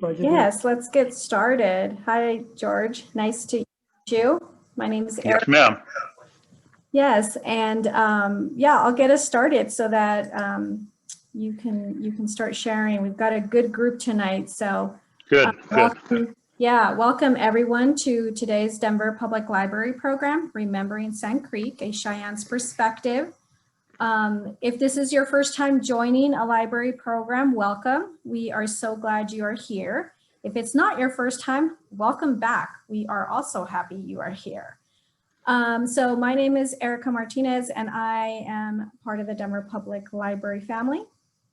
Yes, let's get started. Hi, George. Nice to meet you. My name is Eric. Yes, ma'am. Yes, and yeah, I'll get us started so that you can start sharing. We've got a good group tonight, so Good. welcome. Yeah, welcome everyone to today's Denver Public Library program, Remembering Sand Creek, a Cheyenne's Perspective. If this is your first time joining a library program, welcome. We are so glad you are here. If it's not your first time, welcome back. We are also happy you are here. So my name is Erica Martinez, and I am part of the Denver Public Library family.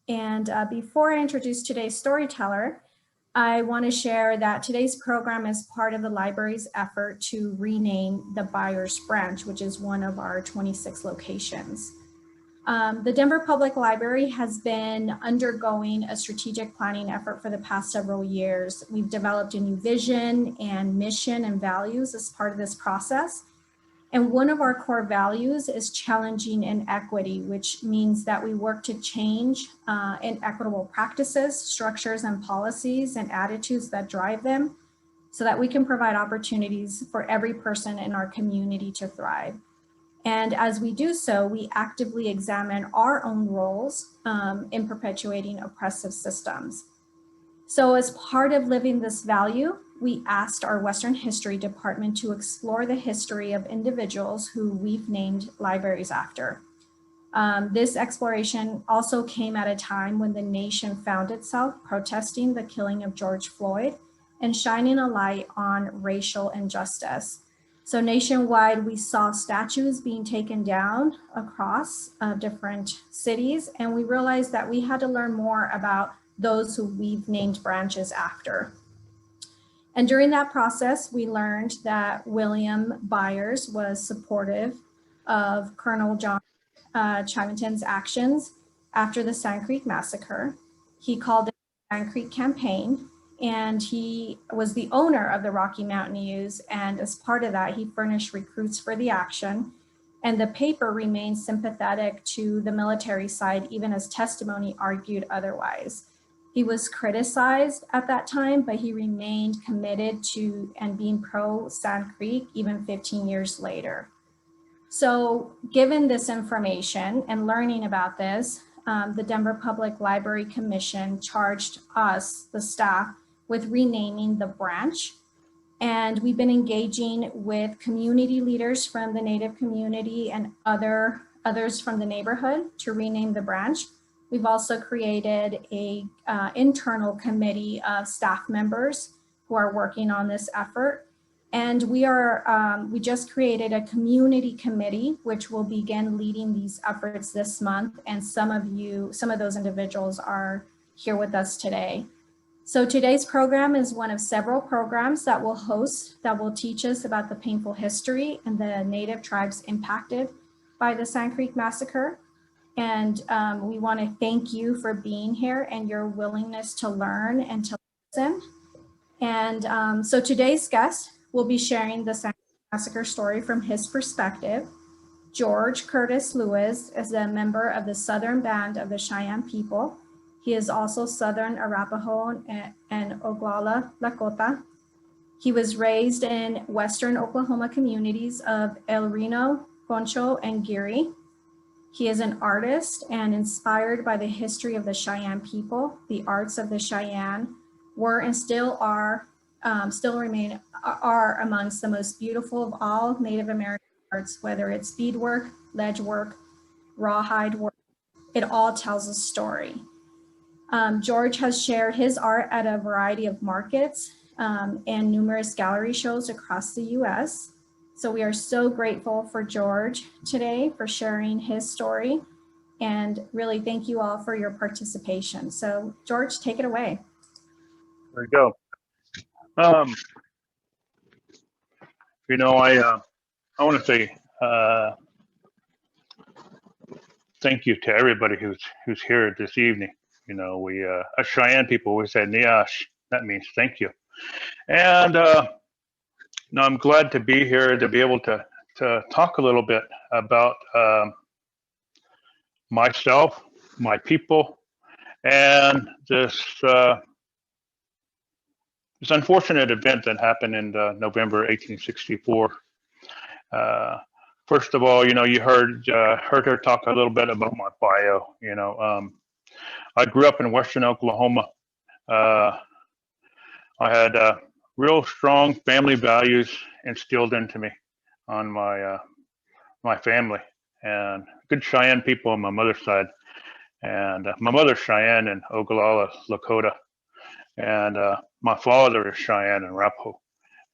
And before I introduce today's storyteller, I want to share that today's program is part of the library's effort to rename the Byers branch, which is one of our 26 locations. The Denver Public Library has been undergoing a strategic planning effort for the past several years. We've developed a new vision and mission and values as part of this process. And one of our core values is challenging inequity, which means that we work to change inequitable practices, structures, and policies and attitudes that drive them so that we can provide opportunities for every person in our community to thrive. And as we do so, we actively examine our own roles in perpetuating oppressive systems. So as part of living this value, we asked our Western History Department to explore the history of individuals who we've named libraries after. This exploration also came at a time when the nation found itself protesting the killing of George Floyd and shining a light on racial injustice. So nationwide, we saw statues being taken down across different cities, and we realized that we had to learn more about those who we've named branches after. And during that process, we learned that William Byers was supportive of Colonel John Chivington's actions after the Sand Creek Massacre. He called it the Sand Creek Campaign, and he was the owner of the Rocky Mountain News, and as part of that, he furnished recruits for the action. And the paper remained sympathetic to the military side, even as testimony argued otherwise. He was criticized at that time, but he remained committed to and being pro Sand Creek even 15 years later. So given this information and learning about this, the Denver Public Library Commission charged us, the staff, with renaming the branch. And we've been engaging with community leaders from the Native community and others from the neighborhood to rename the branch. We've also created a internal committee of staff members who are working on this effort. And we just created a community committee, which will begin leading these efforts this month. And some of those individuals are here with us today. So today's program is one of several programs that will teach us about the painful history and the Native tribes impacted by the Sand Creek Massacre. And we want to thank you for being here and your willingness to learn and to listen. And so today's guest will be sharing the Sand Creek Massacre story from his perspective. George Curtis Levi is a member of the Southern Band of the Cheyenne people. He is also Southern Arapaho and Oglala Lakota. He was raised in Western Oklahoma communities of El Reno, Concho, and Geary. He is an artist and inspired by the history of the Cheyenne people. The arts of the Cheyenne were and still remain amongst the most beautiful of all Native American arts, whether it's beadwork, ledge work, rawhide work, it all tells a story. George has shared his art at a variety of markets and numerous gallery shows across the US. So we are so grateful for George today for sharing his story, and really thank you all for your participation. So George, take it away. There you go. I want to say thank you to everybody who's here this evening. We as Cheyenne people, we say "Niash." That means thank you. And I'm glad to be here to be able to talk a little bit about myself, my people, and this this unfortunate event that happened in November 1864. First of all, you heard her talk a little bit about my bio. I grew up in Western Oklahoma. Uh, I had real strong family values instilled into me on my family, and good Cheyenne people on my mother's side. And my mother's Cheyenne in Ogallala, Lakota, and my father is Cheyenne and Arapaho.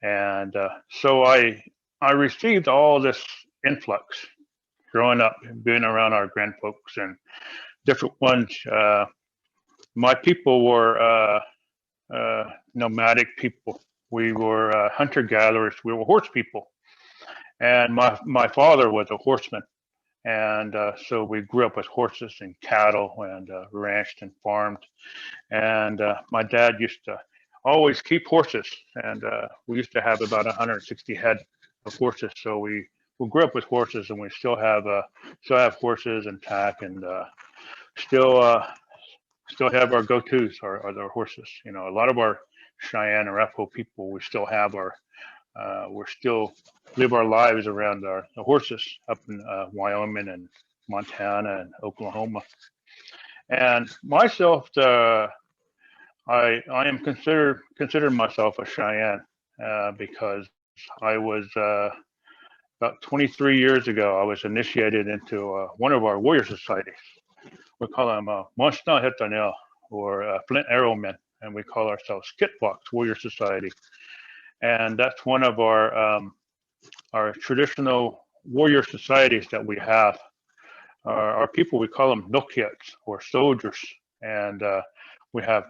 And so I received all this influx growing up, being around our grandfolks and different ones. My people were nomadic people. We were hunter gatherers. We were horse people, and my father was a horseman. And so we grew up with horses and cattle and ranched and farmed. And my dad used to always keep horses, and we used to have about 160 head of horses. So we grew up with horses, and we still have horses and tack, and still have our go-tos are the horses. A lot of our Cheyenne and Arapaho people, we still have we're still live our lives around the horses up in Wyoming and Montana and Oklahoma. And myself, I am consider myself a Cheyenne because I was about 23 years ago. I was initiated into one of our warrior societies. We call them Monshna Hetanel, or Flint Arrowmen, and we call ourselves Kitfox Warrior Society. And that's one of our traditional warrior societies that we have. Our people, we call them Nokiets, or soldiers, and we have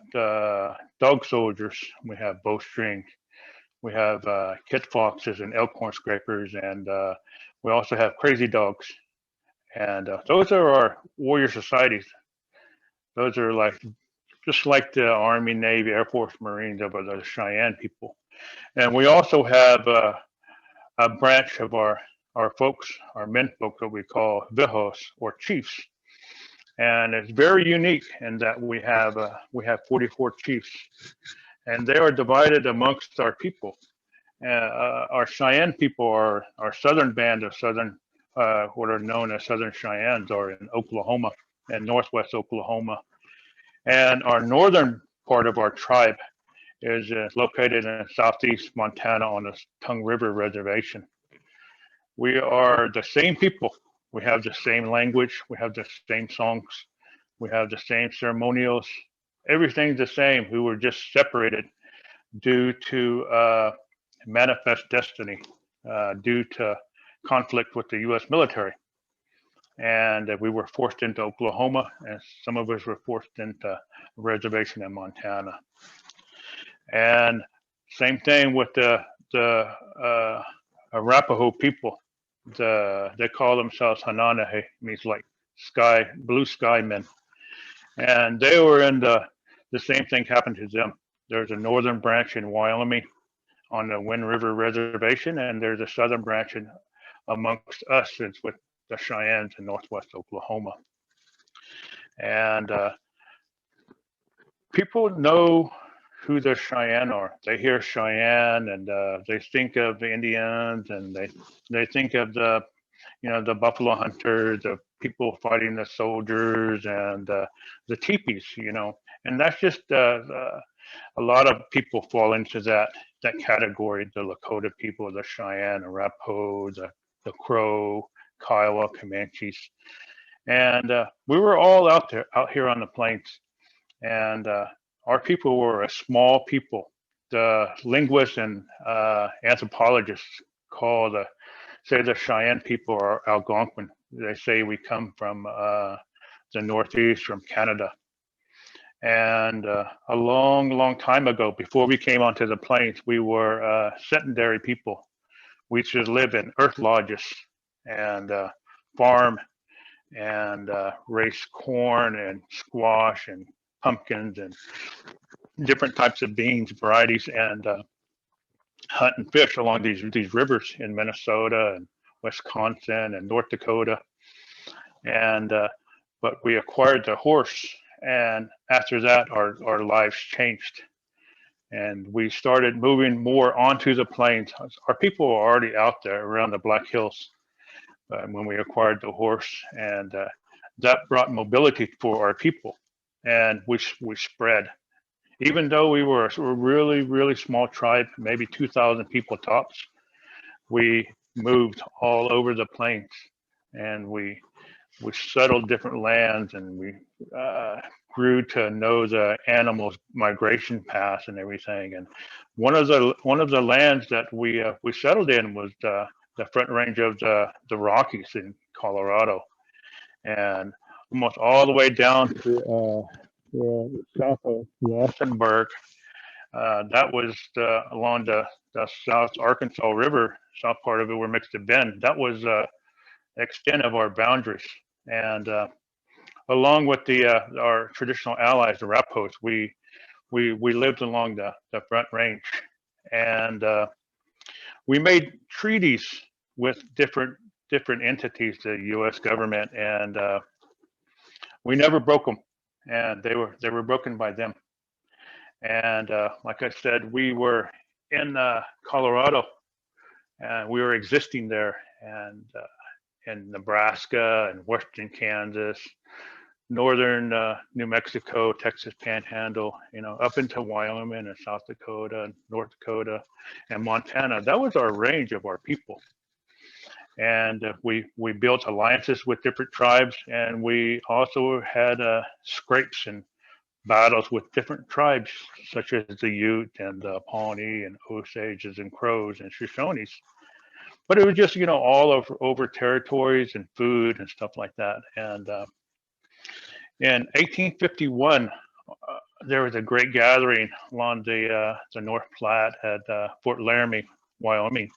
dog soldiers, we have bowstring, we have kit foxes and elkhorn scrapers, and we also have crazy dogs. And those are our warrior societies. Those are just like the Army, Navy, Air Force, Marines of the Cheyenne people. And we also have a branch of our folks, our men folk, that we call vihos, or chiefs. And it's very unique in that we have 44 chiefs, and they are divided amongst our people. Our Cheyenne people are our southern band of southern, what are known as Southern Cheyennes, are in Oklahoma and northwest Oklahoma. And our northern part of our tribe is located in southeast Montana on the Tongue River Reservation. We are the same people. We have the same language. We have the same songs. We have the same ceremonials. Everything's the same. We were just separated due to manifest destiny, due to conflict with the U.S. military. And we were forced into Oklahoma, and some of us were forced into a reservation in Montana. And same thing with the Arapaho people. They call themselves Hananahe, means like sky, blue sky men. And they were in the same thing happened to them. There's a northern branch in Wyoming on the Wind River Reservation, and there's a southern branch amongst us. It's with the Cheyennes in northwest Oklahoma. And people know who the Cheyenne are. They hear Cheyenne, and they think of the Indians, and they think of the buffalo hunters, the people fighting the soldiers, and the teepees, and that's just a lot of people fall into that category. The Lakota people, the Cheyenne, Arapaho, the Crow, Kiowa, Comanches, and we were all out here on the plains, and our people were a small people. The linguists and anthropologists say the Cheyenne people are Algonquin. They say we come from the Northeast, from Canada. And a long, long time ago, before we came onto the plains, we were sedentary people. We just live in earth lodges and farm and raise corn and squash and pumpkins and different types of beans, varieties, and hunt and fish along these rivers in Minnesota and Wisconsin and North Dakota. And but we acquired the horse, and after that our lives changed. and we started moving more onto the plains. Our people were already out there around the Black Hills when we acquired the horse, and that brought mobility for our people, and we spread. Even though we were a really, really small tribe, maybe 2,000 people tops, we moved all over the plains, and we settled different lands, and we grew to know the animals' migration paths and everything. And one of the lands that we settled in was the Front Range of the Rockies in Colorado, and almost all the way down to south of Wassenberg. That was along the South Arkansas River, south part of it, where Mixed Bend. That was extent of our boundaries, and along with our traditional allies, the Rappos, we lived along the Front Range, and we made treaties with different entities, the U.S. government, and we never broke them, and they were broken by them. And like I said, we were in Colorado, and we were existing there, and in Nebraska and western Kansas, northern New Mexico, Texas Panhandle, up into Wyoming and South Dakota, and North Dakota, and Montana. That was our range of our people. And we built alliances with different tribes, and we also had scrapes and battles with different tribes, such as the Ute and the Pawnee and Osages and Crows and Shoshones. But it was just, all over territories and food and stuff like that. And in 1851, there was a great gathering along the North Platte at Fort Laramie, Wyoming.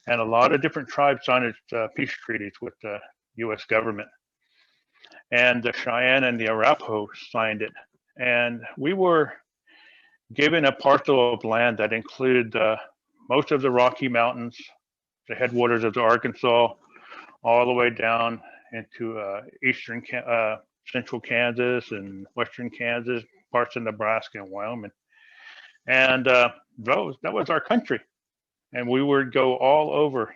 And a lot of different tribes signed peace treaties with the U.S. government. And the Cheyenne and the Arapaho signed it. And we were given a parcel of land that included most of the Rocky Mountains, the headwaters of the Arkansas, all the way down into eastern central Kansas and western Kansas, parts of Nebraska and Wyoming. And that was our country. And we would go all over,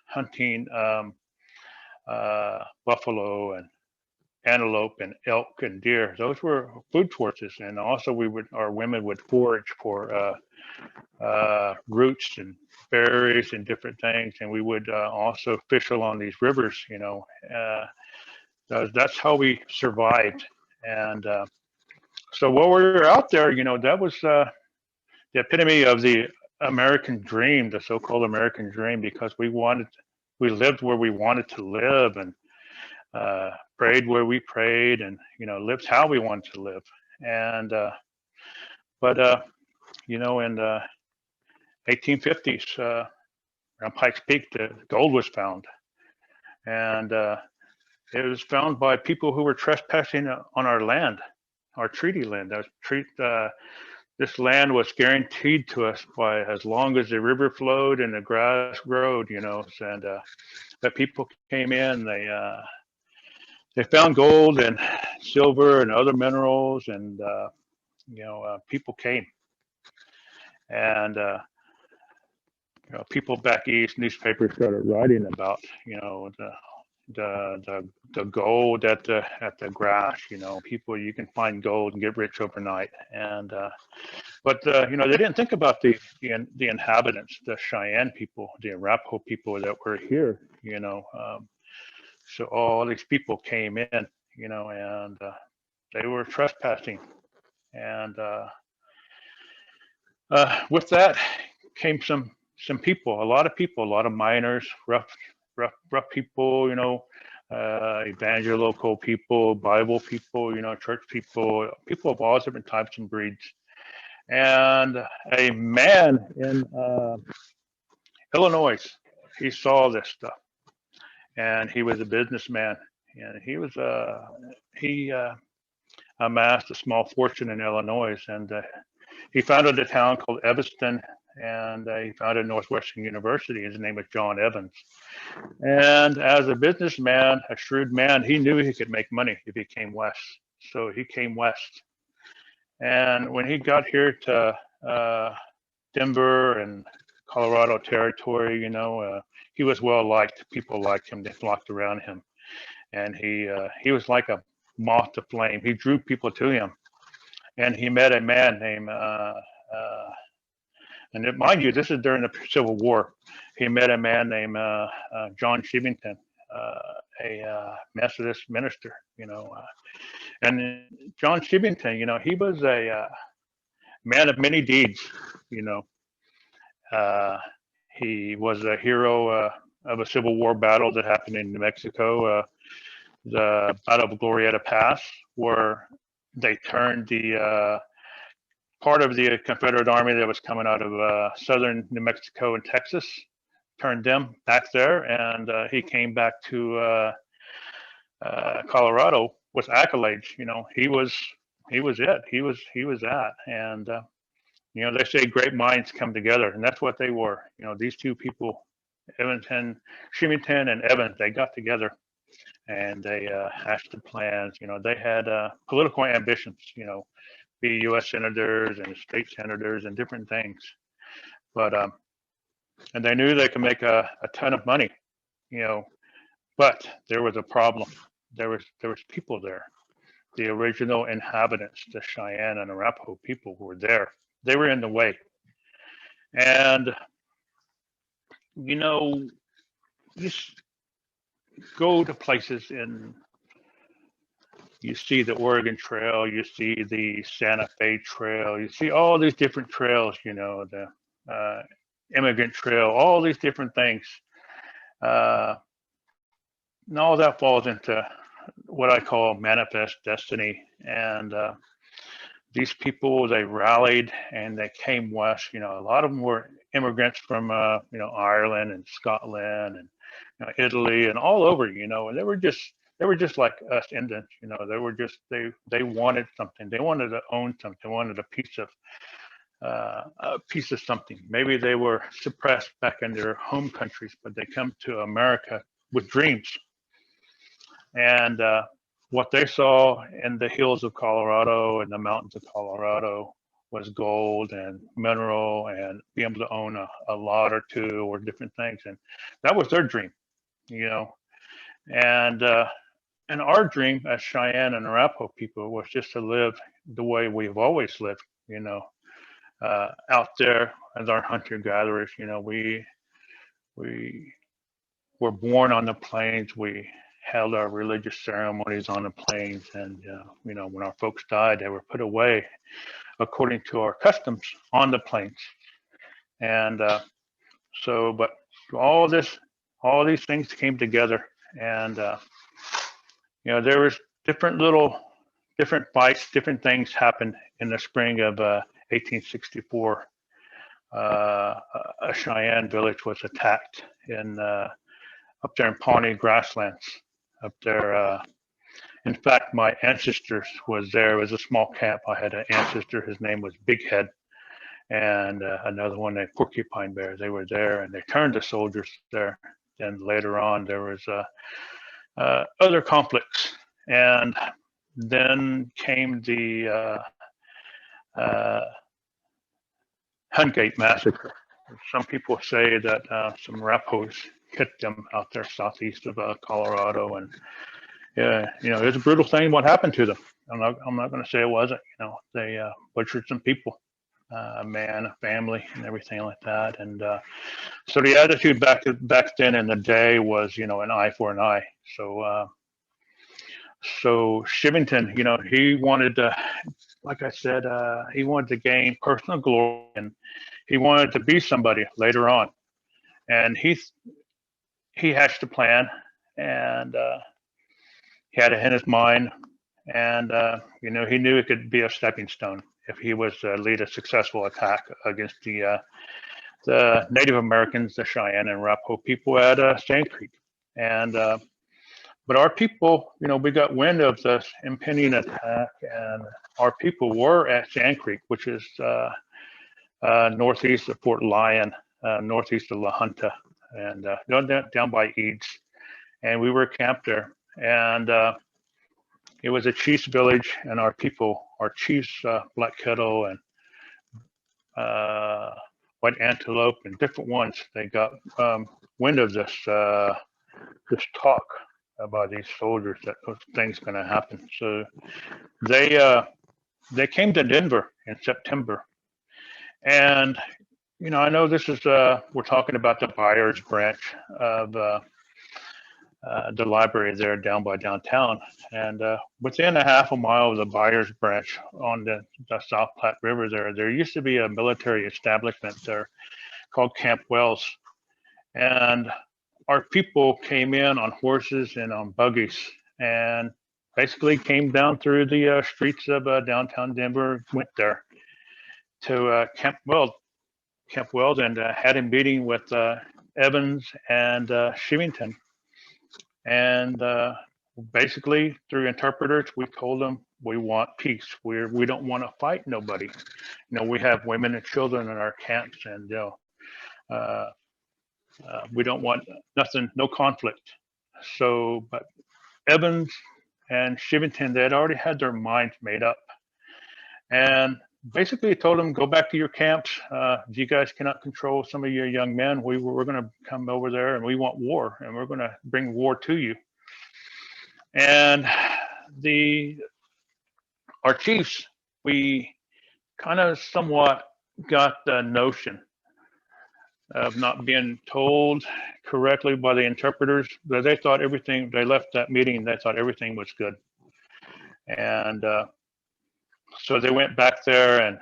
hunting buffalo and antelope and elk and deer. Those were food sources. And also our women would forage for roots and berries and different things. And we would also fish along these rivers, that's how we survived. And so while we were out there, that was the epitome of the American dream, the so-called American dream, because we lived where we wanted to live, and prayed where we prayed, and lived how we wanted to live. And in the 1850s, around Pikes Peak, the gold was found, and it was found by people who were trespassing on our land, our treaty land. This land was guaranteed to us by as long as the river flowed and the grass growed, and the people came in, they found gold and silver and other minerals, and people came, and people back east, newspapers started writing about the gold at the grass. People, you can find gold and get rich overnight. And but they didn't think about the inhabitants, the Cheyenne people, the Arapaho people that were here. So all these people came in, and they were trespassing, and with that came some people, a lot of miners, rough people, evangelical people, Bible people, church people of all different types and breeds. And a man in Illinois, he saw this stuff, and he was a businessman, and he amassed a small fortune in Illinois, and he founded a town called Evanston, and he founded Northwestern University. His name was John Evans. And as a businessman, a shrewd man, he knew he could make money if he came west. So he came west. And when he got here to Denver and Colorado territory. He was well liked. People liked him. They flocked around him, and he was like a moth to flame. He drew people to him, and he met a man named and mind you, this is during the Civil War. He met a man named John Shivington, a Methodist minister. And John Shivington, he was a man of many deeds. You know, he was a hero of a Civil War battle that happened in New Mexico, the Battle of Glorieta Pass, where they turned the part of the Confederate Army that was coming out of southern New Mexico and Texas, turned them back there, and he came back to Colorado with accolades. He was it. He was that, and they say great minds come together, and that's what they were. These two people, Shivington and Evans, they got together, and they hatched the plans. They had political ambitions. Be U.S. senators and state senators and different things, but and they knew they could make a ton of money. But there was a problem. There was people there. The original inhabitants, the Cheyenne and Arapaho people, were there. They were in the way, and just go to places and you see the Oregon Trail, you see the Santa Fe Trail, you see all these different trails, the Immigrant Trail, all these different things. And all that falls into what I call manifest destiny. And these people, they rallied and they came west. A lot of them were immigrants from, Ireland and Scotland and Italy and all over, and they were just like us Indians. They wanted something. They wanted to own something. They wanted a piece of something. Maybe they were suppressed back in their home countries, but they come to America with dreams. And what they saw in the hills of Colorado and the mountains of Colorado was gold and mineral and be able to own a lot or two or different things. And that was their dream, And our dream as Cheyenne and Arapaho people was just to live the way we've always lived, out there as our hunter-gatherers. We were born on the plains. We held our religious ceremonies on the plains, and when our folks died, they were put away according to our customs on the plains. And but all these things came together, and there was different fights, different things happened in the spring of 1864. A Cheyenne village was attacked up there in Pawnee grasslands. Up there, in fact, my ancestors was there. It was a small camp. I had an ancestor. His name was Big Head, and another one named Porcupine Bear. They were there, and they turned the soldiers there. Then later on, there was other conflicts, and then came the Hungate Massacre. Some people say that some Arapahos hit them out there southeast of Colorado, and it was a brutal thing. What happened to them? I'm not going to say it wasn't. They butchered some people, a man, a family, and everything like that. And so the attitude back then in the day was, an eye for an eye. So Shivington, he wanted to, like I said, he wanted to gain personal glory, and he wanted to be somebody later on. And he hatched a plan, and he had it in his mind, and he knew it could be a stepping stone if he was to lead a successful attack against the Native Americans, the Cheyenne and Arapaho people at Sand Creek. And but our people, we got wind of this impending attack, and our people were at Sand Creek, which is northeast of Fort Lyon, northeast of La Junta, and down by Eads. And we were camped there, and it was a chief's village, and our chiefs, Black Kettle and white antelope, and different ones. They got wind of this this talk about these soldiers that those things going to happen. So they came to Denver in September, and I know this is we're talking about the Byers branch of the library there down by downtown, and within a half a mile of the Byers branch on the South Platte River there used to be a military establishment there called Camp Wells, and our people came in on horses and on buggies and basically came down through the streets of downtown Denver, went there to Camp Wells, and had a meeting with Evans and Shivington. And basically, through interpreters, we told them we want peace. We don't want to fight nobody. We have women and children in our camps, and we don't want nothing, no conflict. So, but Evans and Shivington, they had already had their minds made up, and basically told them, go back to your camps. You guys cannot control some of your young men. We're going to come over there, and we want war, and we're going to bring war to you. And our chiefs, we kind of somewhat got the notion of not being told correctly by the interpreters, that they thought everything, they left that meeting, they thought everything was good. And so they went back there, and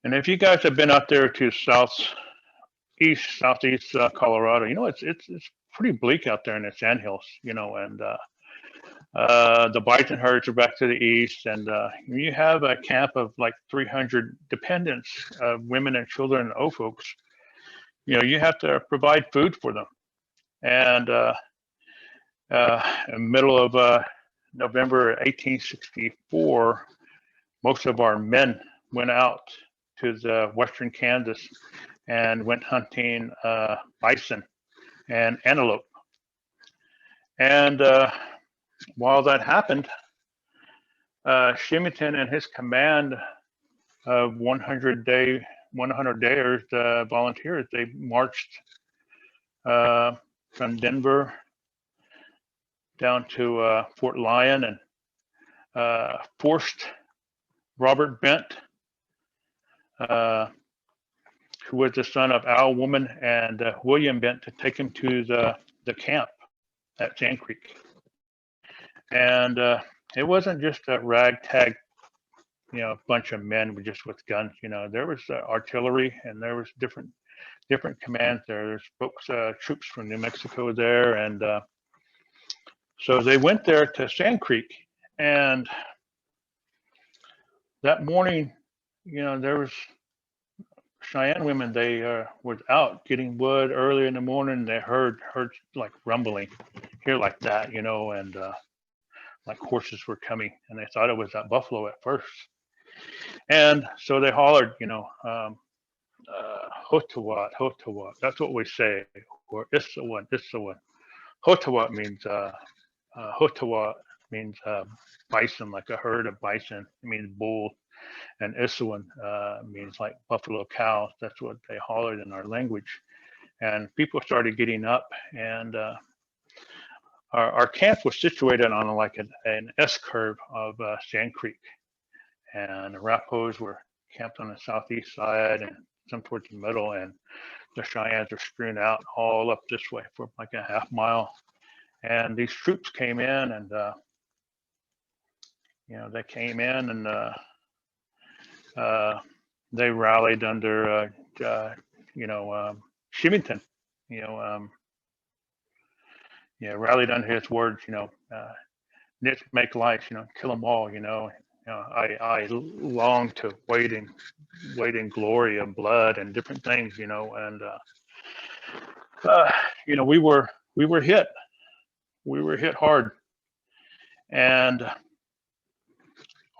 and if you guys have been out there to southeast Colorado, it's pretty bleak out there in the sandhills, and the bison herds are back to the east, and you have a camp of like 300 dependents, women and children and old folks. You have to provide food for them. And in the middle of November 1864, most of our men went out to the western Kansas and went hunting bison and antelope. And while that happened, Shivington and his command of 100 Dayers volunteers, they marched from Denver down to Fort Lyon, and forced Robert Bent, who was the son of Al Woman and William Bent, to take him to the camp at Sand Creek. And it wasn't just a ragtag, bunch of men with guns. There was artillery, and there was different commands there. There's folks, troops from New Mexico there, and so they went there to Sand Creek. And that morning, there was Cheyenne women. They were out getting wood early in the morning. They heard like rumbling here like that, and like horses were coming, and they thought it was that buffalo at first. And so they hollered, Hotawat, Hotawat. That's what we say, or Issawat, Issawat. Hotawat means Hotawat means bison, like a herd of bison. It means bull. And Issawat means like buffalo cows. That's what they hollered in our language. And people started getting up, and our camp was situated on like an S-curve of Sand Creek. And the Arapahoes were camped on the southeast side and some towards the middle, and the Cheyennes are strewn out all up this way for like a half mile. And these troops came in, and they came in, and they rallied under Shivington, rallied under his words, nits make life, kill them all, I long to wait in glory of blood and different things, and we were hit hard, and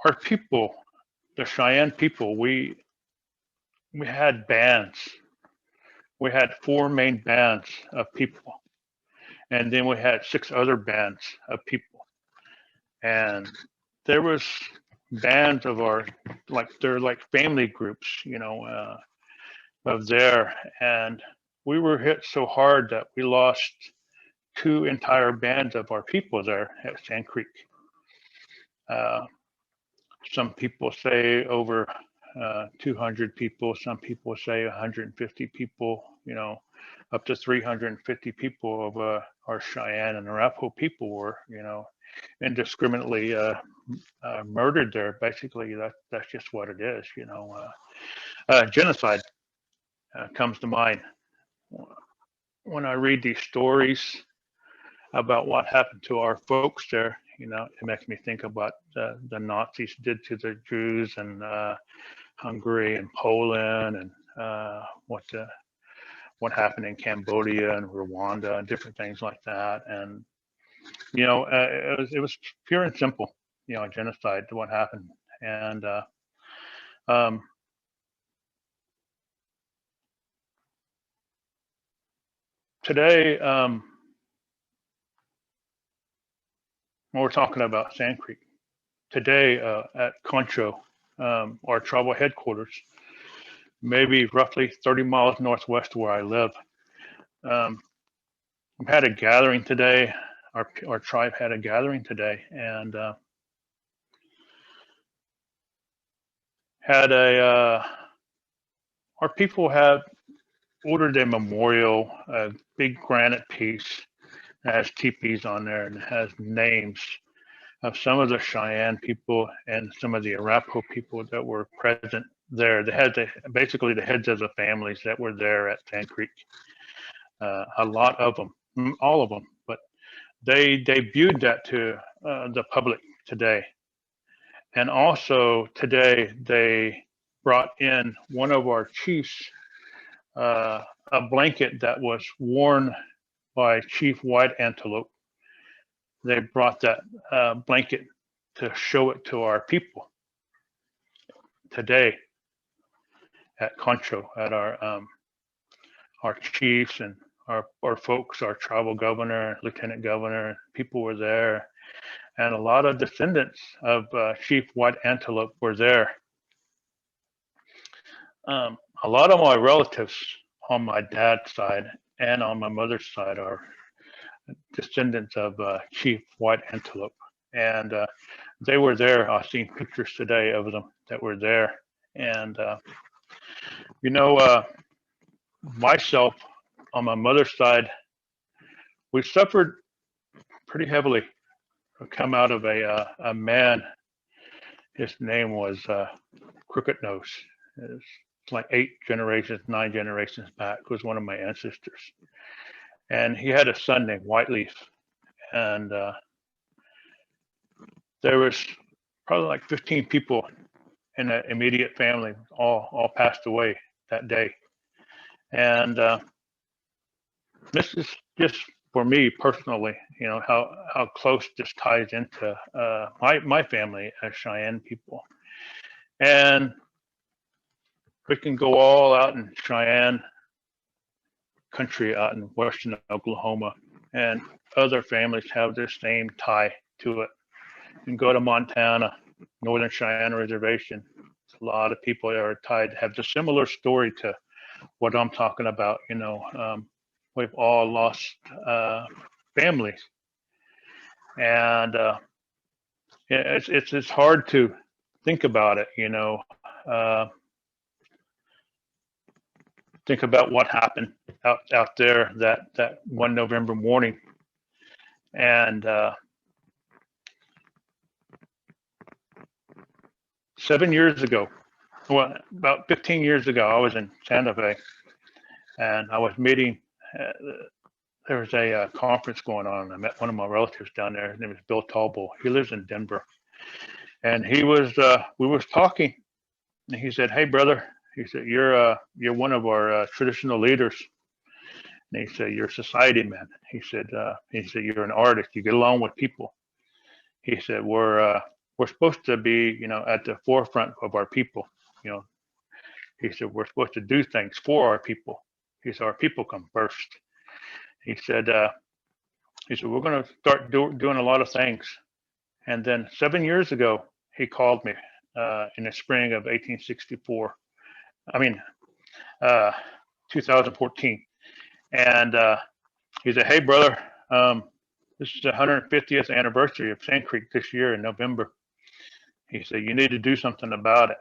our people, the Cheyenne people, we had bands. We had 4 main bands of people, and then we had 6 other bands of people, and there was bands of our, like they're like family groups, of there. And we were hit so hard that we lost two entire bands of our people there at Sand Creek. Some people say over 200 people, some people say 150 people, up to 350 people of our Cheyenne and Arapaho people were, indiscriminately murdered there. Basically, that's just what it is, genocide comes to mind when I read these stories about what happened to our folks there. It makes me think about the Nazis did to the Jews and Hungary and Poland, and what happened in Cambodia and Rwanda and different things like that. And it was pure and simple, genocide to what happened. And today, we're talking about Sand Creek. Today at Concho, our tribal headquarters, maybe roughly 30 miles northwest where I live. We've had a gathering today. Our tribe had a gathering today, and our people had ordered a memorial, a big granite piece that has teepees on there and has names of some of the Cheyenne people and some of the Arapaho people that were present there. They had basically the heads of the families that were there at Sand Creek. A lot of them, all of them, but they debuted that to the public today. And also today they brought in one of our chiefs, a blanket that was worn by Chief White Antelope. They brought that blanket to show it to our people today at Concho, at our chiefs and our folks, our tribal governor, lieutenant governor. People were there, and a lot of descendants of Chief White Antelope were there. A lot of my relatives on my dad's side and on my mother's side are descendants of Chief White Antelope, and they were there. I've seen pictures today of them that were there, and myself on my mother's side, we suffered pretty heavily. We come out of a man. His name was Crooked Nose. It's like 9 generations back. It was one of my ancestors. And he had a son named Whiteleaf. And there was probably like 15 people in the immediate family, all passed away that day. And this is just for me personally, how close this ties into my family as Cheyenne people. And we can go all out in Cheyenne country out in western Oklahoma, and other families have the same tie to it. You can go to Montana, Northern Cheyenne Reservation. A lot of people that are tied have the similar story to what I'm talking about. We've all lost families, and it's hard to think about it. Think about what happened out there that one November morning, and 7 years ago, well, about 15 years ago, I was in Santa Fe, and I was meeting. There was a conference going on. I met one of my relatives down there. His name is Bill Talbot. He lives in Denver, and we was talking, and he said, "Hey, brother," he said, "You're one of our traditional leaders." And he said, "You're a society man." He said, "You're an artist. You get along with people." He said, We're supposed to be, at the forefront of our people. He said, we're supposed to do things for our people. He said, our people come first. He said, we're going to start doing a lot of things. And then 7 years ago, he called me in the spring of 1864. I mean, 2014. And he said, "Hey, brother, this is the 150th anniversary of Sand Creek this year in November." He said, "You need to do something about it."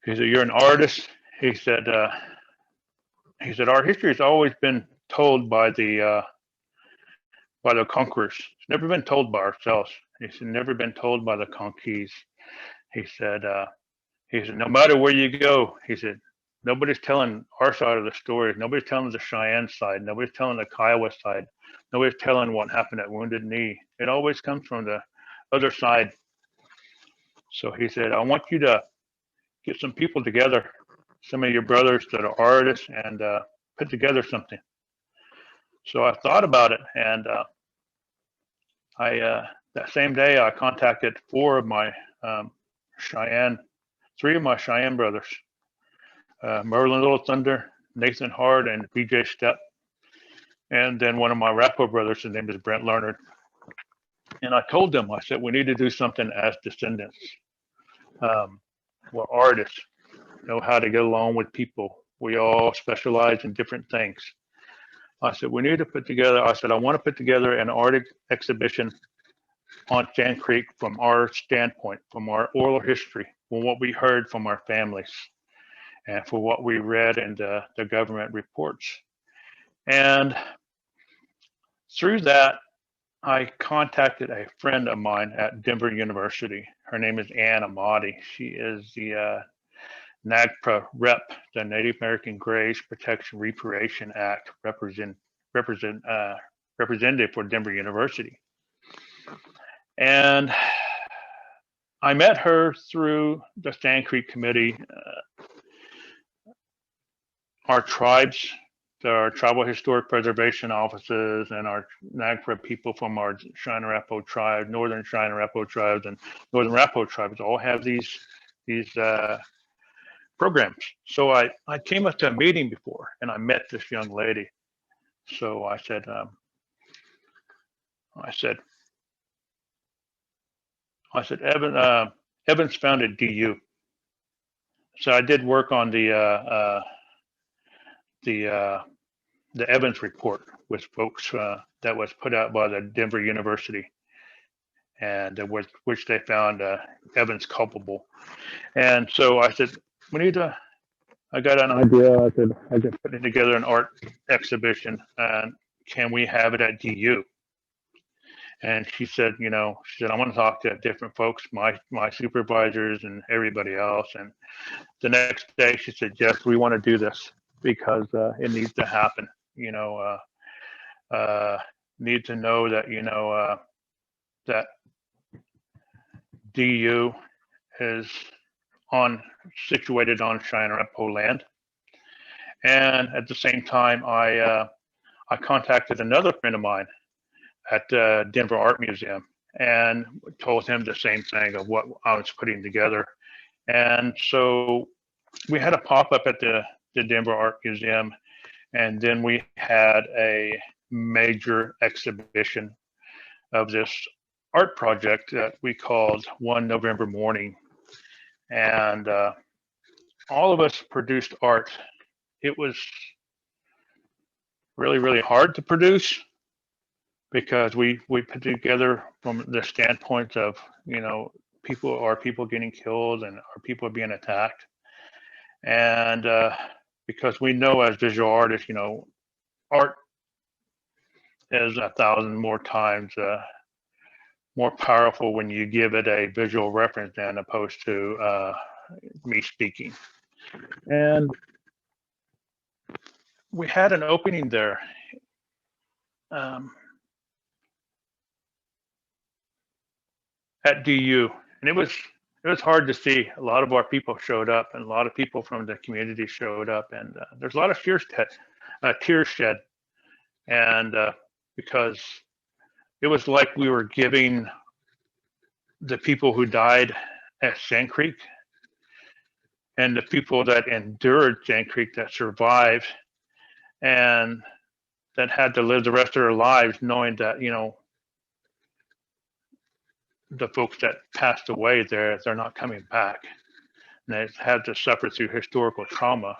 He said, "You're an artist." He said, "Our history has always been told by the conquerors. It's never been told by ourselves." He said, "Never been told by the conquees." He said, "No matter where you go," he said, "nobody's telling our side of the story. Nobody's telling the Cheyenne side. Nobody's telling the Kiowa side. Nobody's telling what happened at Wounded Knee. It always comes from the other side." So he said, "I want you to get some people together, some of your brothers that are artists, and put together something." So I thought about it, and that same day I contacted three of my Cheyenne brothers, Merlin Little Thunder, Nathan Hard, and BJ Stepp, and then one of my Rapport brothers. His name is Brent Leonard. And I told them, I said, "We need to do something as descendants. We're artists, know how to get along with people. We all specialize in different things." I said, "We need to put together," I said, "I want to put together an art exhibition on Sand Creek from our standpoint, from our oral history, from what we heard from our families, and for what we read in the government reports." And through that, I contacted a friend of mine at Denver University. Her name is Ann Amati. She is the NAGPRA rep, the Native American Graves Protection Reparation Act representative for Denver University. And I met her through the Sand Creek Committee. Our tribes, our tribal historic preservation offices, and our NAGPRA people from our Cheyenne Arapaho tribe, Northern Cheyenne Arapaho tribes, and Northern Arapaho tribes all have these programs. So I came up to a meeting before, and I met this young lady. So I said, Evans founded DU. So I did work on the Evans report with folks that was put out by the Denver University, and which they found Evans culpable. And so I said, I got an idea. I said, I just putting together an art exhibition, and can we have it at DU? And she said, I want to talk to different folks, my supervisors and everybody else. And the next day she said, "Yes, we want to do this because it needs to happen. Need to know that, that DU is situated on Cheyenne Arapaho land." And at the same time, I contacted another friend of mine at the Denver Art Museum and told him the same thing of what I was putting together. And so we had a pop-up at the Denver Art Museum, and then we had a major exhibition of this art project that we called One November Morning. And all of us produced art. It was really, really hard to produce because we put together from the standpoint of, people getting killed and are people being attacked. And because we know as visual artists, art is 1,000 more times more powerful when you give it a visual reference than opposed to me speaking. And we had an opening there. At DU, and it was hard to see. A lot of our people showed up, and a lot of people from the community showed up, and there's a lot of tears shed, and because it was like we were giving the people who died at Sand Creek and the people that endured Sand Creek, that survived, and that had to live the rest of their lives knowing that, the folks that passed away there, they're not coming back. And they've had to suffer through historical trauma.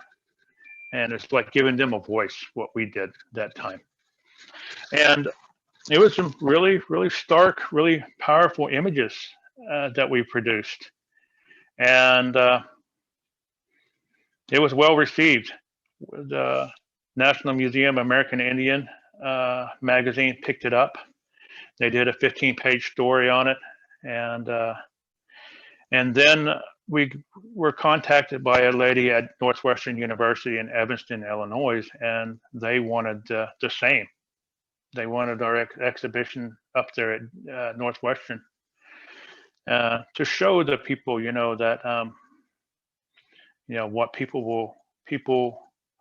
And it's like giving them a voice, what we did that time. And it was some really, really stark, really powerful images that we produced. And it was well received. The National Museum American Indian magazine picked it up. They did a 15-page story on it. And then we were contacted by a lady at Northwestern University in Evanston, Illinois, and they wanted the same. They wanted our exhibition up there at Northwestern to show the people, that what people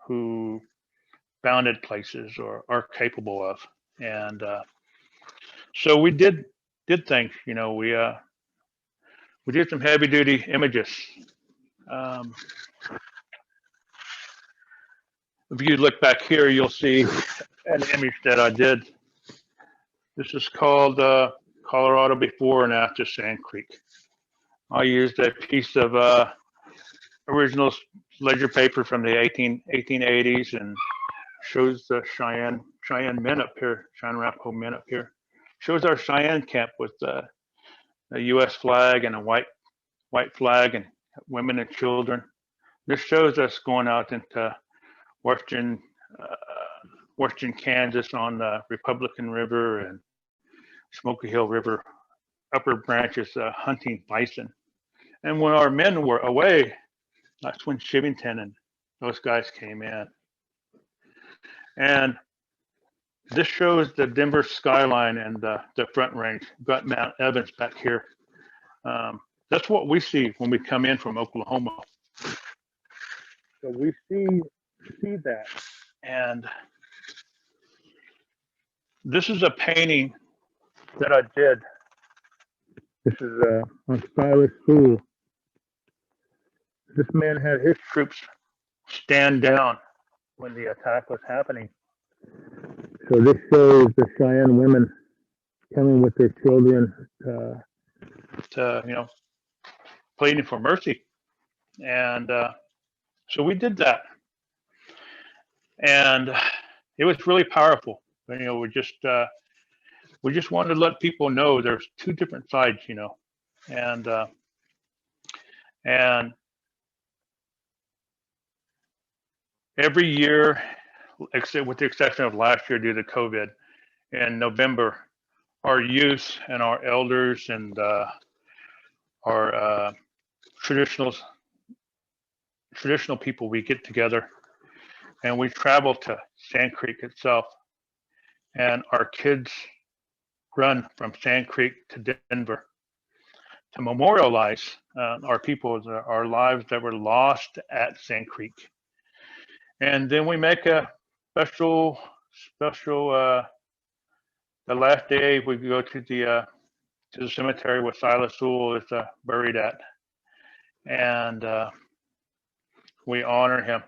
who founded places or are capable of. And so we did things. We did some heavy duty images. If you look back here, you'll see an image that I did. This is called Colorado Before and After Sand Creek. I used a piece of original ledger paper from the 1880s and shows the Cheyenne men up here, Cheyenne Arapaho men up here. Shows our Cheyenne camp with a U.S. flag and a white flag and women and children. This shows us going out into western Kansas on the Republican River and Smoky Hill River upper branches hunting bison. And when our men were away, that's when Shivington and those guys came in. And this shows the Denver skyline and the Front Range. We've got Mount Evans back here. That's what we see when we come in from Oklahoma. So we see that. And this is a painting that I did. This is on Silas School. This man had his troops stand down when the attack was happening. So this shows the Cheyenne women coming with their children to pleading for mercy. And so we did that. And it was really powerful. We just wanted to let people know there's two different sides, and every year, except with the exception of last year due to COVID, in November, our youth and our elders and our traditional people, we get together and we travel to Sand Creek itself, and our kids run from Sand Creek to Denver to memorialize our people, our lives that were lost at Sand Creek. And then we make a special the last day we go to the cemetery where Silas Sewell is buried at, and we honor him,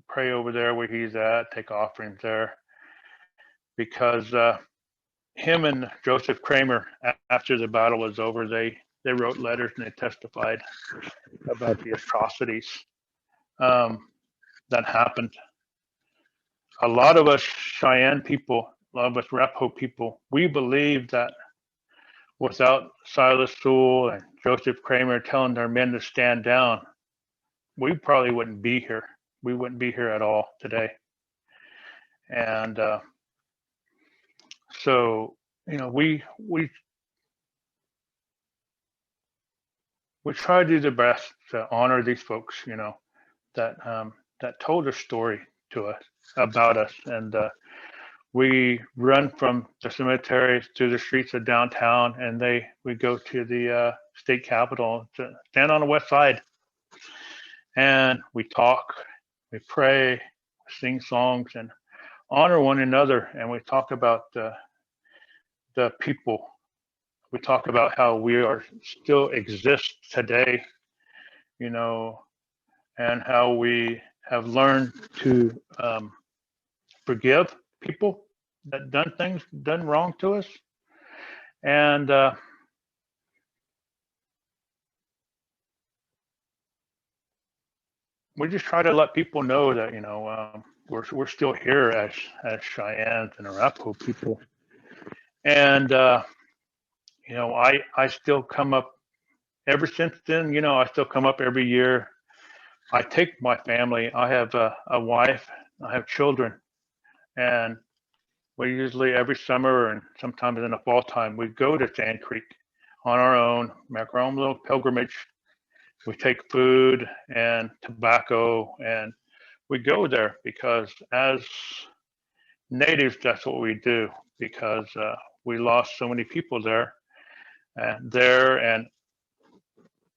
pray over there where he's at, take offerings there, because him and Joseph Kramer, after the battle was over, they wrote letters and they testified about the atrocities that happened. A lot of us Cheyenne people, a lot of us Arapaho people, we believe that without Silas Sewell and Joseph Kramer telling their men to stand down, we probably wouldn't be here. We wouldn't be here at all today. And so, we try to do the best to honor these folks, that told their story to us, about us. And we run from the cemetery through the streets of downtown, and we go to the state capitol to stand on the west side. And we talk, we pray, sing songs, and honor one another. And we talk about the people. We talk about how we still exist today, and how we have learned to forgive people that done wrong to us. And we just try to let people know that, you know, we're still here as Cheyennes and Arapaho people. And, you know, I still come up ever since then, you know, I still come up every year. I take my family. I have a wife, I have children, and we usually every summer and sometimes in the fall time, we go to Sand Creek on our own, make our own little pilgrimage. We take food and tobacco and we go there because as natives, that's what we do because we lost so many people and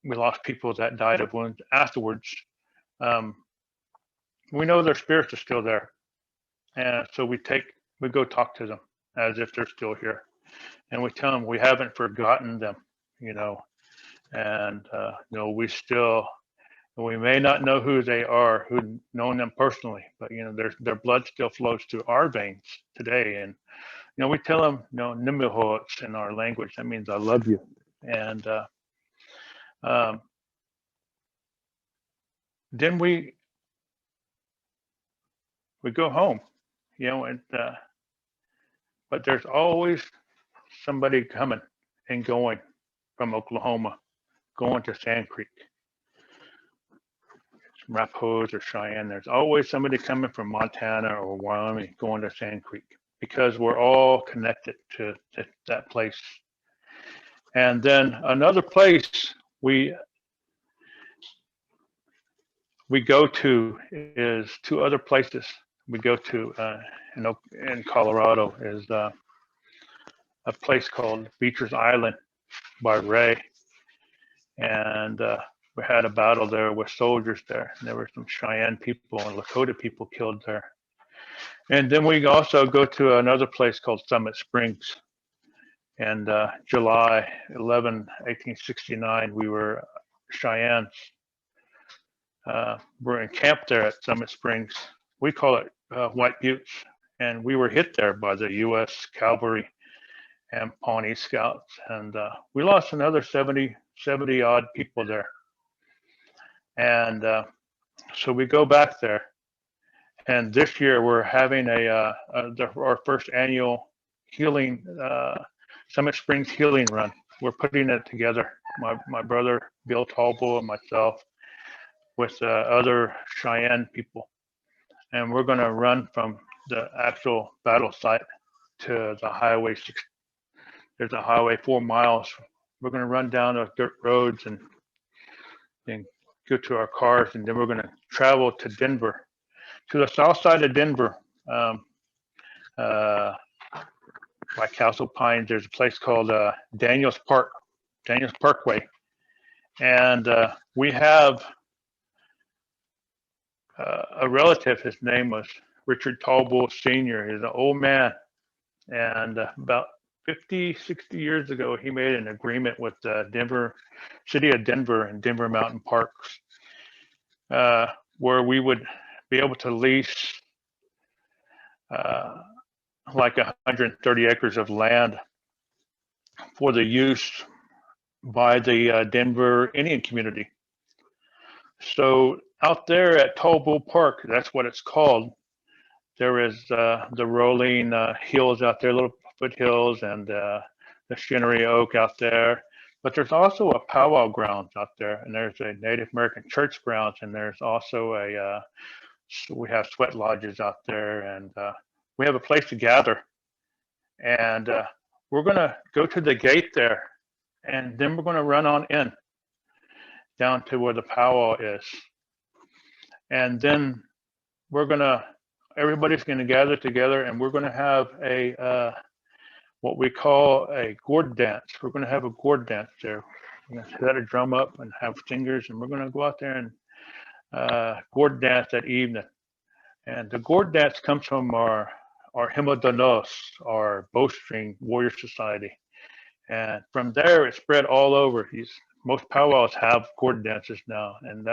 we lost people that died of wounds afterwards. Um, we know their spirits are still there. And so we go talk to them as if they're still here. And we tell them we haven't forgotten them, you know, and, you know, we may not know who they are, who known them personally, but, you know, their blood still flows through our veins today. And, you know, we tell them, you know, Nimihots in our language, that means I love you. And um, then we go home, you know, and but there's always somebody coming and going from Oklahoma, going to Sand Creek, Rapos or Cheyenne. There's always somebody coming from Montana or Wyoming going to Sand Creek because we're all connected to that place. And then another place we go to is two other places. We go to in Colorado is a place called Beecher's Island by Ray, and we had a battle there with soldiers there. And there were some Cheyenne people and Lakota people killed there. And then we also go to another place called Summit Springs. And July 11, 1869, we were Cheyennes. We're in camp there at Summit Springs. We call it White Buttes. And we were hit there by the U.S. Cavalry and Pawnee Scouts. And we lost another 70 odd people there. And so we go back there. And this year we're having our first annual healing, Summit Springs healing run. We're putting it together. My brother, Bill Talbot, and myself with other Cheyenne people. And we're gonna run from the actual battle site to the highway 6. There's a highway 4 miles. We're gonna run down those dirt roads and go to our cars, and then we're gonna travel to Denver, to the south side of Denver. By Castle Pines, there's a place called Daniels Parkway. And we have a relative, his name was Richard Talbot Sr. He's an old man. And about 50, 60 years ago, he made an agreement with the city of Denver and Denver Mountain Parks, where we would be able to lease like 130 acres of land for the use by the Denver Indian community. So out there at Talbot Park, that's what it's called. There is the rolling hills out there, little foothills, and the Shinnery Oak out there. But there's also a powwow grounds out there, and there's a Native American church grounds, and there's also we have sweat lodges out there, and we have a place to gather. And we're gonna go to the gate there, and then we're gonna run on in down to where the powwow is. And then everybody's gonna gather together, and we're gonna have a what we call a gourd dance. We're gonna have a gourd dance there. We're gonna set a drum up and have singers, and we're gonna go out there and gourd dance that evening. And the gourd dance comes from our Himodanos, our bowstring warrior society. And from there, it spread all over. Most powwows have gourd dances now, and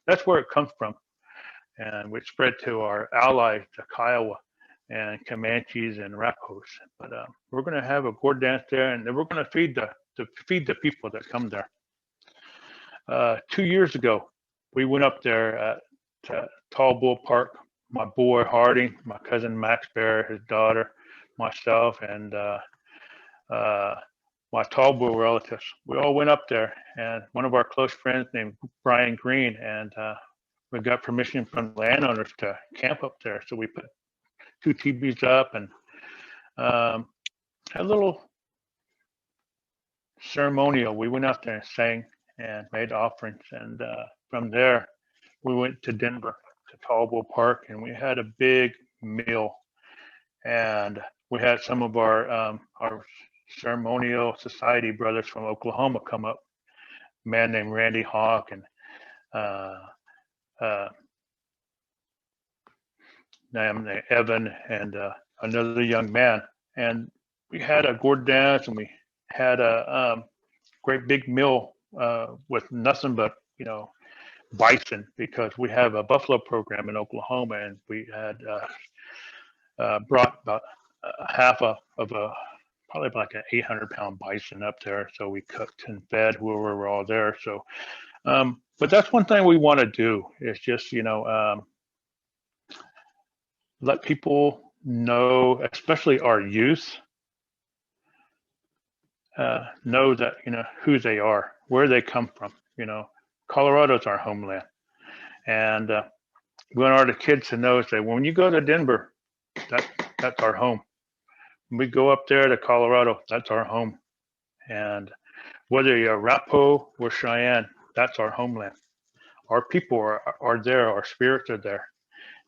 that's where it comes from. And we spread to our allies, the Kiowa and Comanches and Rapos. But we're going to have a gourd dance there, and then we're going to feed the people that come there. 2 years ago, we went up there to Tall Bull Park. My boy Harding, my cousin Max Bear, his daughter, myself, and my Tall Bull relatives. We all went up there, and one of our close friends named Brian Green, and we got permission from the landowners to camp up there. So we put 2 TVs up and had a little ceremonial. We went out there and sang and made offerings, and from there we went to Denver to Tall Bull Park, and we had a big meal, and we had some of our ceremonial society brothers from Oklahoma come up, a man named Randy Hawk and Evan and another young man, and we had a gourd dance, and we had a great big meal with nothing but bison, because we have a buffalo program in Oklahoma, and we had brought about half of a probably like an 800-pound bison up there. So we cooked and fed whoever were all there. So, but that's one thing we want to do is just let people know, especially our youth, know that who they are, where they come from. Colorado's our homeland, and we want our kids to know that when you go to Denver, that's our home. When we go up there to Colorado, that's our home. And whether you're Arapaho or Cheyenne, that's our homeland. Our people are there, our spirits are there.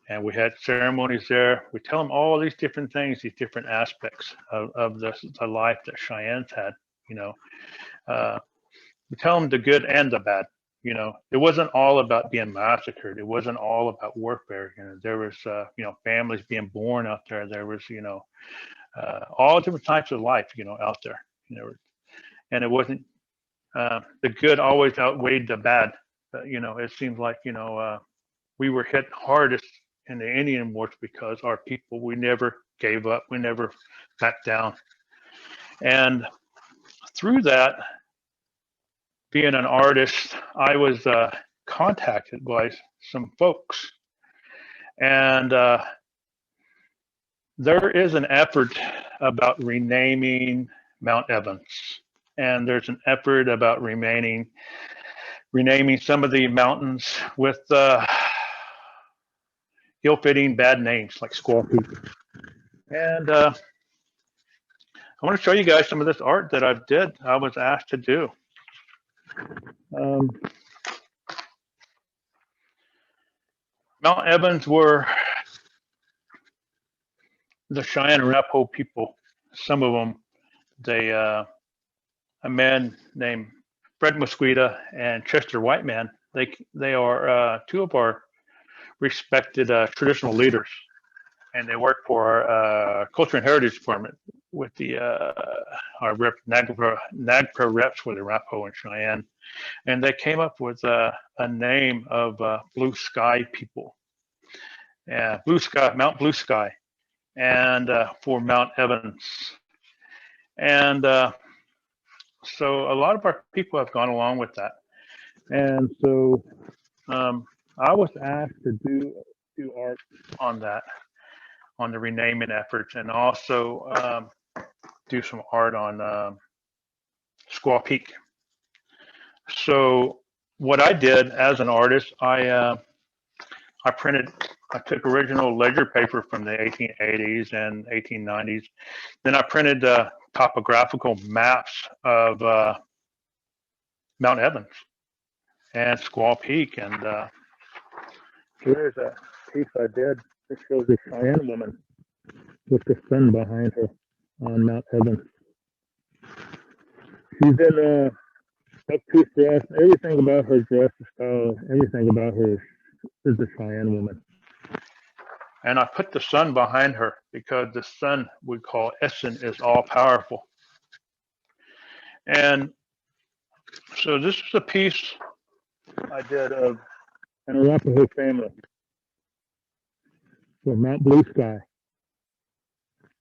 And we had ceremonies there. We tell them all these different things, these different aspects of the life that Cheyenne's had. We tell them the good and the bad. It wasn't all about being massacred. It wasn't all about warfare. There was, families being born out there. There was, all different types of life, out there. And it wasn't the good always outweighed the bad. It seems like we were hit hardest in the Indian Wars because our people, we never gave up. We never backed down. And through that, being an artist, I was contacted by some folks, and there is an effort about renaming Mount Evans, and there's an effort about renaming some of the mountains with ill-fitting bad names like Squaw Peak. And I want to show you guys some of this art that I was asked to do. Mount Evans were the Cheyenne and Arapaho people. Some of them, a man named Fred Mosqueda and Chester Whiteman, they are 2 of our respected traditional leaders, and they work for our Culture and Heritage Department with our NAGPRA reps with Arapaho and Cheyenne, and they came up with a name of Blue Sky people, Blue Sky, Mount Blue Sky, and for Mount Evans, and so a lot of our people have gone along with that, and so I was asked to do art on that, on the renaming efforts, and also do some art on Squaw Peak. So what I did as an artist, I took original ledger paper from the 1880s and 1890s. Then I printed topographical maps of Mount Evans and Squaw Peak. And here's a piece I did. This shows the Cheyenne woman with the sun behind her on Mount Evans. She's in up-piece dress. Everything about her dress style, everything about her is the Cheyenne woman. And I put the sun behind her because the sun, we call Essen, is all powerful. And so this is a piece I did of an Arapaho family for Mount Blue Sky.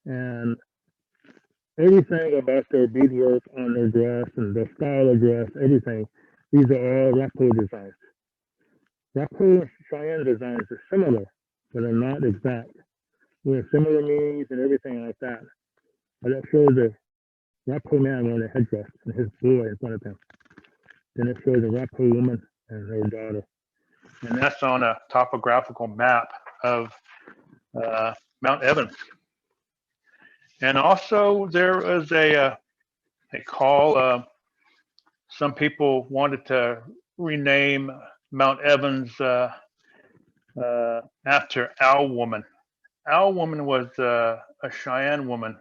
And everything about their beadwork on their dress and the style of dress, everything, these are all Arapaho designs. Rapu and Cheyenne designs are similar, but are not exact. We have similar meanings and everything like that. But it shows a Rapu man wearing a headdress and his boy in front of him. Then it shows a Rapu woman and her daughter. And that's on a topographical map of Mount Evans. And also there was a call, some people wanted to rename Mount Evans after Owl Woman. Owl Woman was a Cheyenne woman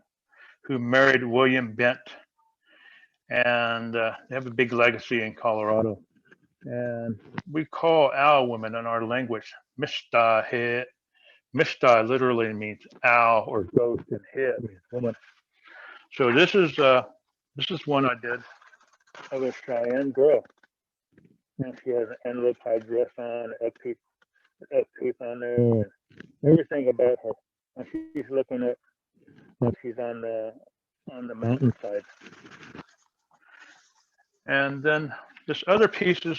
who married William Bent, and they have a big legacy in Colorado. And we call Owl Woman in our language Mishta He. Mishta literally means owl or ghost, and He means woman. So this is one I did of a Cheyenne girl, and she has an envelope high dress on, a piece on there, and everything about her. And she's looking at like she's on the mountainside. And then this other piece is,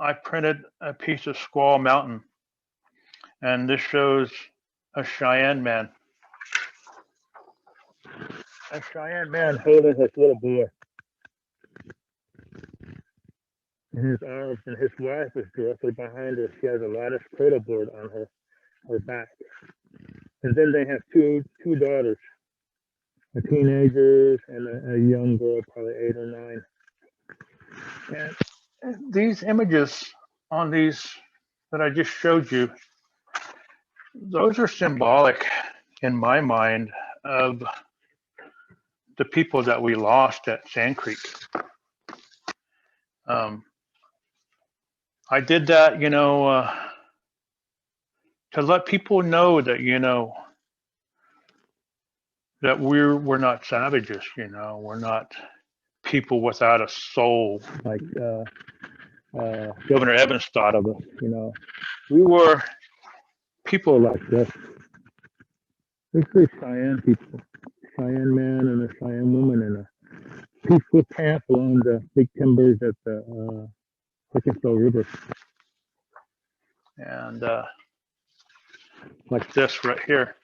I printed a piece of Squaw Mountain, and this shows a Cheyenne man. A Cheyenne man holding his little boy in his arms, and his wife is directly behind her. She has a lattice cradle board on her back. And then they have two daughters, a teenager and a young girl, probably 8 or 9. And these images on these that I just showed you, those are symbolic in my mind of the people that we lost at Sand Creek. I did that, to let people know that, that we're not savages, we're not people without a soul, like Governor Evans thought of us, We were people like this. Basically Cheyenne people, Cheyenne man and a Cheyenne woman in a peaceful path along the big timbers at the Arkansas River. And like this right here.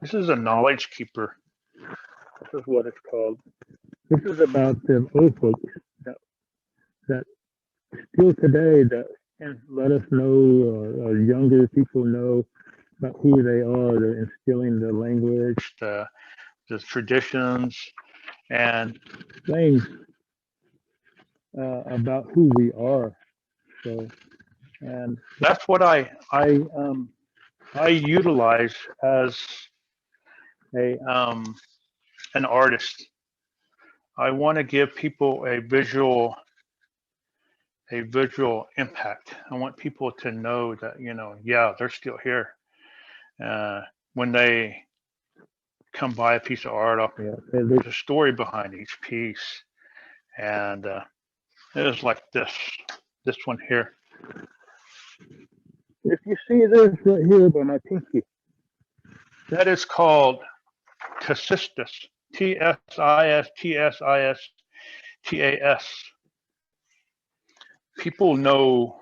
This is a knowledge keeper. This is what it's called. This is about the old folks that still today that can let us know, or younger people know about who they are. They're instilling the language, the traditions, and things about who we are. So, and that's what I utilize as an artist. I want to give people a visual impact. I want people to know that, yeah, they're still here. When they come by a piece of art off me, there's a story behind each piece. And it is like this one here. If you see this right here by my pinky, that is called Tsistas, Tsistas. People know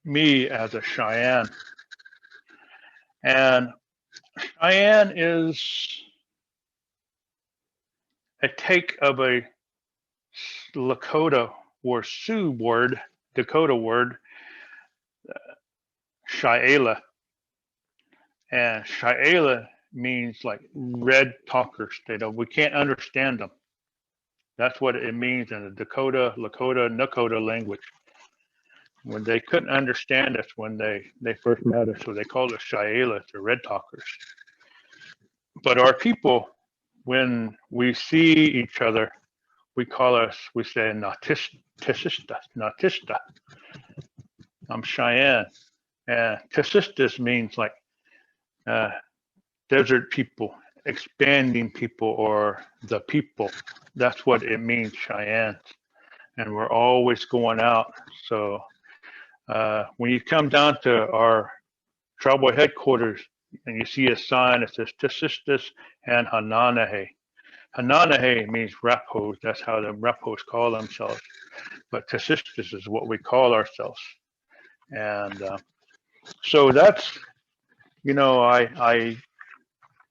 me as a Cheyenne. And Cheyenne is a take of a Lakota or Sioux word, Dakota word, Shayela. And Shayela means like red talkers. We can't understand them. That's what it means in the Dakota, Lakota, Nakota language. When they couldn't understand us when they first met us, so they called us Shayela, the red talkers. But our people, when we see each other, we say Natista. I'm Cheyenne. And Tsistas means like desert people, expanding people, or the people. That's what it means, Cheyenne. And we're always going out. So when you come down to our tribal headquarters and you see a sign that says Tsistas and Hananahe. Hananahe means Rapos. That's how the Rapos call themselves. But Tsistas is what we call ourselves. And so that's, I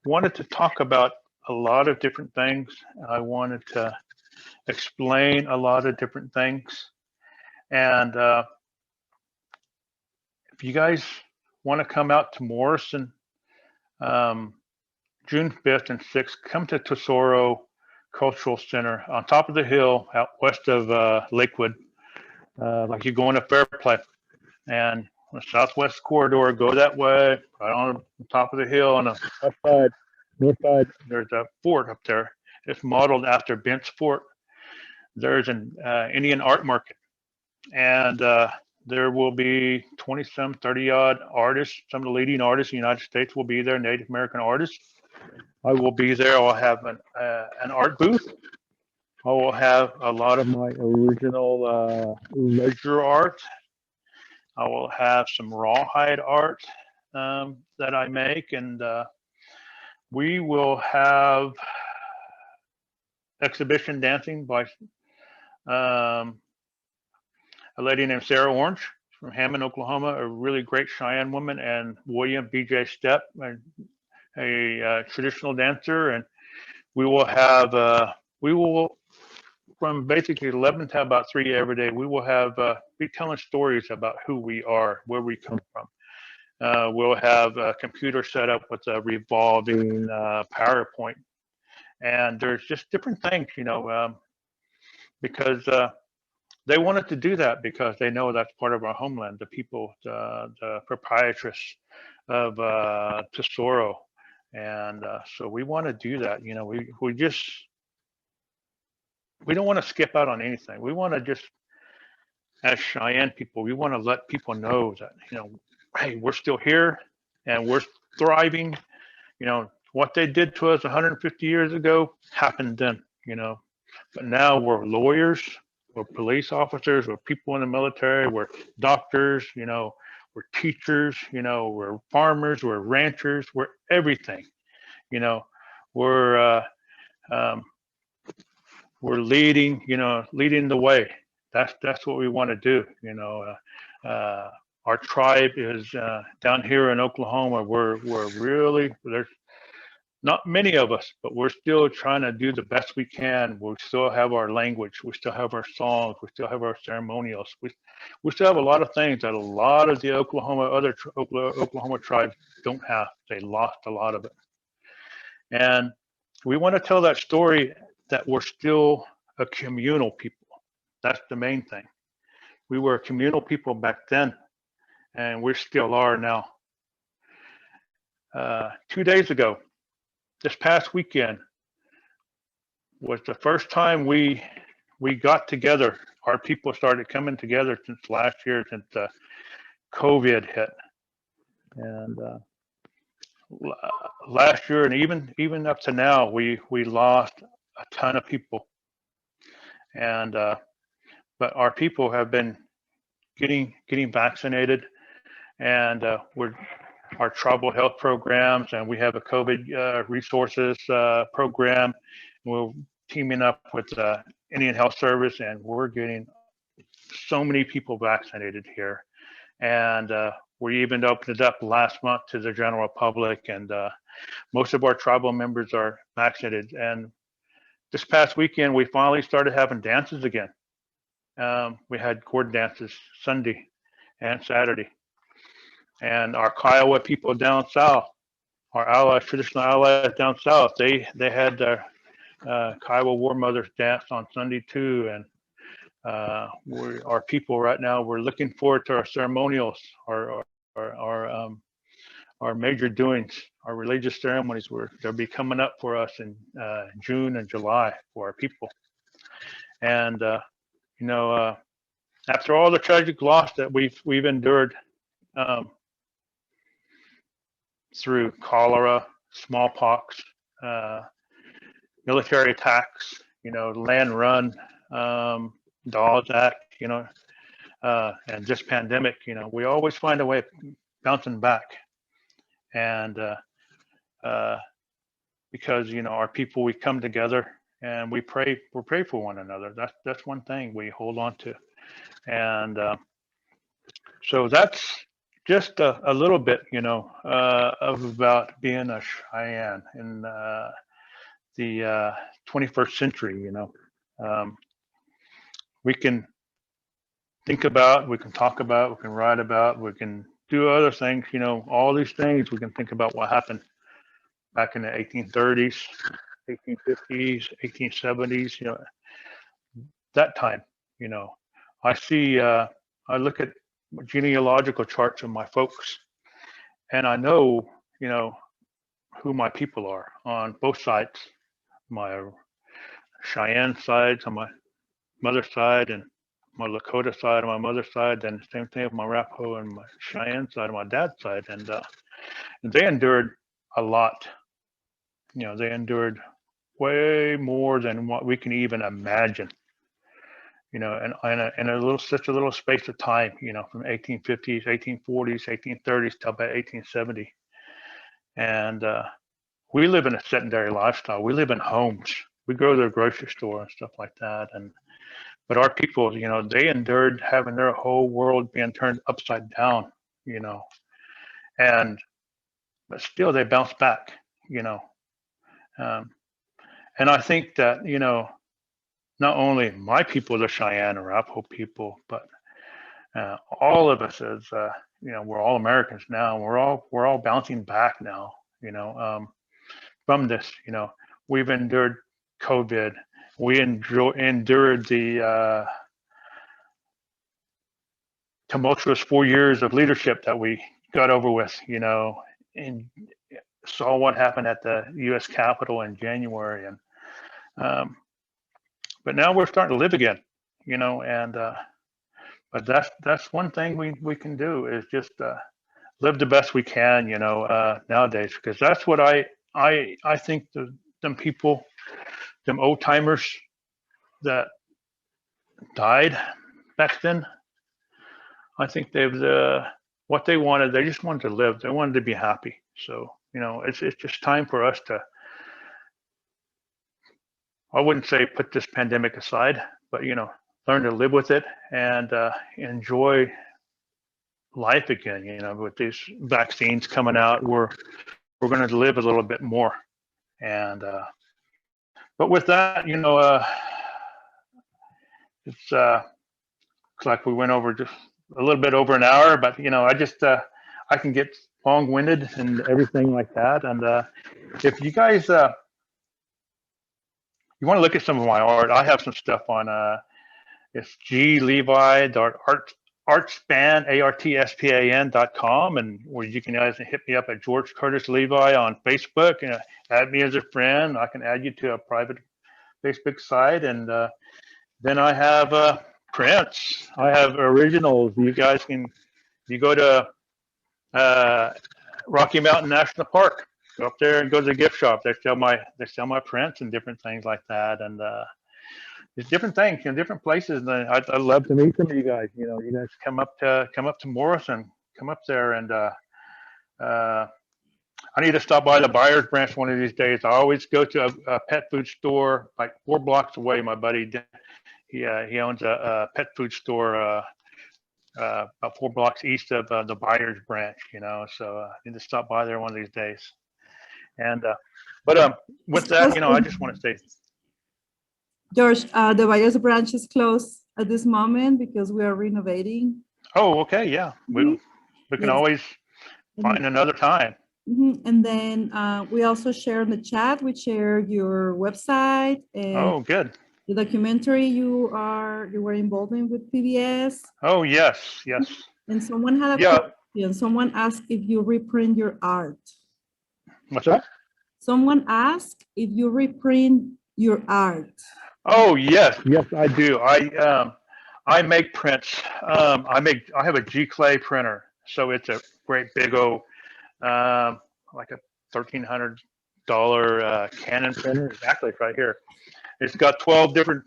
wanted to talk about a lot of different things. I wanted to explain a lot of different things. And if you guys want to come out to Morrison, June 5th and 6th, come to Tesoro Cultural Center on top of the hill out west of Lakewood, like you're going to Fairplay. And the southwest corridor, go that way, right on the top of the hill. On the Left side, north side. there's a fort up there. It's modeled after Bent's Fort. There's an Indian art market, and there will be 20-some, 30-odd artists. Some of the leading artists in the United States will be there, Native American artists. I will be there. I'll have an art booth. I will have a lot of my original ledger art. I will have some rawhide art that I make, and we will have exhibition dancing by a lady named Sarah Orange from Hammond, Oklahoma, a really great Cheyenne woman, and William B.J. Stepp, a traditional dancer. And we will have, from basically 11 to about 3 every day, we will have, be telling stories about who we are, where we come from. We'll have a computer set up with a revolving PowerPoint. And there's just different things, because they wanted to do that because they know that's part of our homeland, the people, the proprietress of Tesoro. And so we want to do that. We don't want to skip out on anything. We want to just, as Cheyenne people, we want to let people know that, hey, we're still here and we're thriving. What they did to us 150 years ago happened then, but now we're lawyers, we're police officers, we're people in the military, we're doctors, we're teachers, we're farmers, we're ranchers, we're everything, we're leading, leading the way. That's what we want to do. Our tribe is down here in Oklahoma. We're really, there's not many of us, but we're still trying to do the best we can. We still have our language. We still have our songs. We still have our ceremonials. We still have a lot of things that a lot of the Oklahoma tribes don't have. They lost a lot of it. And we want to tell that story that we're still a communal people. That's the main thing. We were a communal people back then, and we still are now. 2 days ago, this past weekend, was the first time we got together. Our people started coming together since last year, since COVID hit. And last year, and even up to now, we lost a ton of people. And but our people have been getting vaccinated, and our tribal health programs, and we have a COVID resources program. We're teaming up with Indian Health Service, and we're getting so many people vaccinated here. And we even opened it up last month to the general public, and most of our tribal members are vaccinated. And this past weekend, we finally started having dances again. We had Gourd Dances Sunday and Saturday. And our Kiowa people down south, our allies, traditional allies down south, they had their Kiowa War Mothers dance on Sunday too. And our people right now, we're looking forward to our ceremonials, our major doings, our religious ceremonies. They'll be coming up for us in June and July for our people. And after all the tragic loss that we've endured, through cholera, smallpox, military attacks, land run, Dawes Act, and this pandemic, we always find a way of bouncing back. And because, our people, we come together and we pray for one another. That's one thing we hold on to. And So that's just a little bit, of about being a Cheyenne in the 21st century. Um, we can think about, we can talk about, we can write about, we can do other things. All these things we can think about what happened back in the 1830s, 1850s, 1870s. That time. I see. I look at genealogical charts of my folks, and I know, who my people are on both sides, my Cheyenne side on my mother's side, and my Lakota side on my mother's side, and the same thing with my Arapaho and my Cheyenne side on my dad's side, and they endured a lot. They endured way more than what we can even imagine. And in such a little space of time, from 1850s, 1840s, 1830s to about 1870. And we live in a sedentary lifestyle. We live in homes. We go to the grocery store and stuff like that. But our people, they endured having their whole world being turned upside down, but still they bounced back, and I think that, not only my people, the Cheyenne or Arapaho people, but all of us as, we're all Americans now. We're all bouncing back now, from this. We've endured COVID. We endured the tumultuous 4 years of leadership that we got over with, and saw what happened at the U.S. Capitol in January, and but now we're starting to live again, and but that's one thing we can do is just live the best we can, nowadays, because that's what I think them people, them old timers that died back then, I think what they wanted, they just wanted to live. They wanted to be happy. So, it's just time for us to, I wouldn't say put this pandemic aside, but, learn to live with it and enjoy life again. With these vaccines coming out, we're going to live a little bit more. And, but with that, it's like we went over just a little bit over an hour, but I just I can get long-winded and everything like that. And if you guys you want to look at some of my art, I have some stuff on it's glevi.artspan.com, and where you can guys hit me up at George Curtis Levi on Facebook and add me as a friend. I can add you to a private Facebook site, and then I have prints. I have originals. You guys can, you go to Rocky Mountain National Park, go up there and go to the gift shop. They sell my prints and different things like that, and there's different things in different places. And I'd love to meet some of you guys. You guys come up to Morrison, come up there, and I need to stop by the Buyers Branch one of these days. I always go to a pet food store like 4 blocks away. My buddy, he owns a pet food store about 4 blocks east of the Buyers Branch. So I need to stop by there one of these days. And but with that, I just want to say, George, the Buyers Branch is closed at this moment because we are renovating. Oh, okay, yeah. We can always find another time. And then we also share in the chat. We share your website and good. The documentary you were involved in with PBS. Oh, yes. And someone had a question. Someone asked if you reprint your art. What's that? Someone asked if you reprint your art. Oh, yes, I do. I make prints. I have a G-Clay printer, so it's a great big old like a $1,300 Canon printer. Exactly, right here. It's got 12 different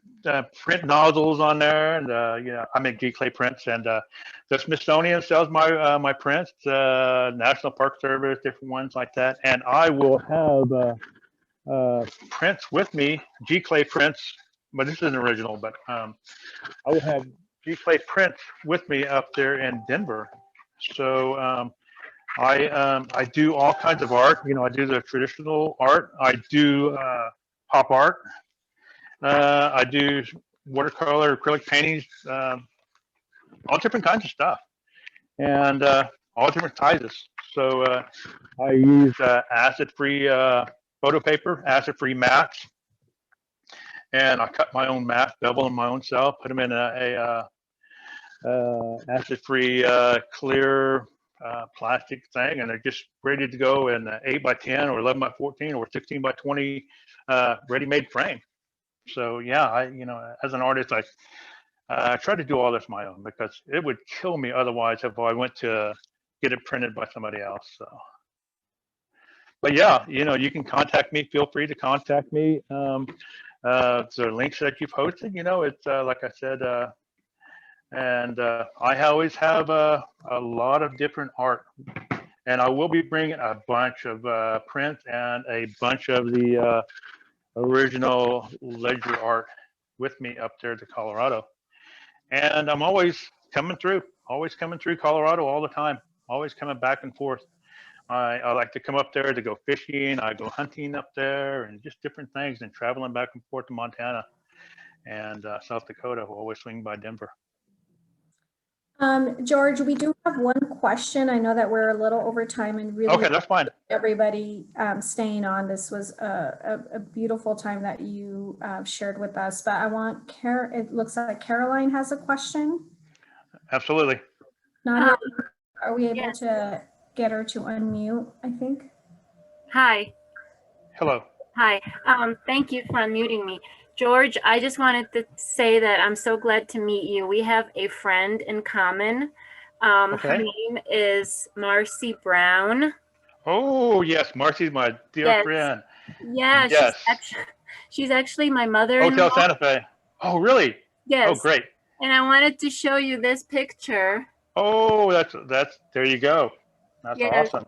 print nozzles on there, and I make G-Clay prints, and the Smithsonian sells my prints, National Park Service, different ones like that, and I will have prints with me, G-Clay prints, but this isn't original, but I will have play prints with me up there in Denver. So I do all kinds of art. You know, I do the traditional art. I do pop art. I do watercolor, acrylic paintings, all different kinds of stuff, and all different sizes. So I use acid-free photo paper, acid-free mats, and I cut my own mats, bevel them my own self, put them in a acid-free clear plastic thing, and they're just ready to go in 8x10 or 11x14 or 16x20 ready-made frame. So yeah, you know, as an artist, I try to do all this my own because it would kill me otherwise if I went to get it printed by somebody else. So, but yeah, you know, you can contact me. Feel free to contact me. The links that you posted, you know, it's like I said, and I always have a lot of different art, and I will be bringing a bunch of prints and a bunch of the original ledger art with me up there to Colorado. And I'm always coming through Colorado all the time, always coming back and forth. I like to come up there to go fishing. I go hunting up there and just different things, and traveling back and forth to Montana and South Dakota. We'll always swing by Denver. George, we do have one question. I know that we're a little over time, and really Okay, that's fine. everybody staying on. This was a beautiful time that you shared with us, but I want it looks like Caroline has a question. Absolutely. Nadia, are we able yes. to get her to unmute, I think? Hi. Hello. Hi. Thank you for unmuting me. George, I just wanted to say that I'm so glad to meet you. We have a friend in common. Okay. Her name is Marcy Brown. Oh, yes. Marcy's my dear Yes. friend. Yeah, Yes. she's actually my mother-in-law. Hotel Santa Fe. Oh, really? Yes. Oh, great. And I wanted to show you this picture. Oh, that's there you go. That's Yes. awesome.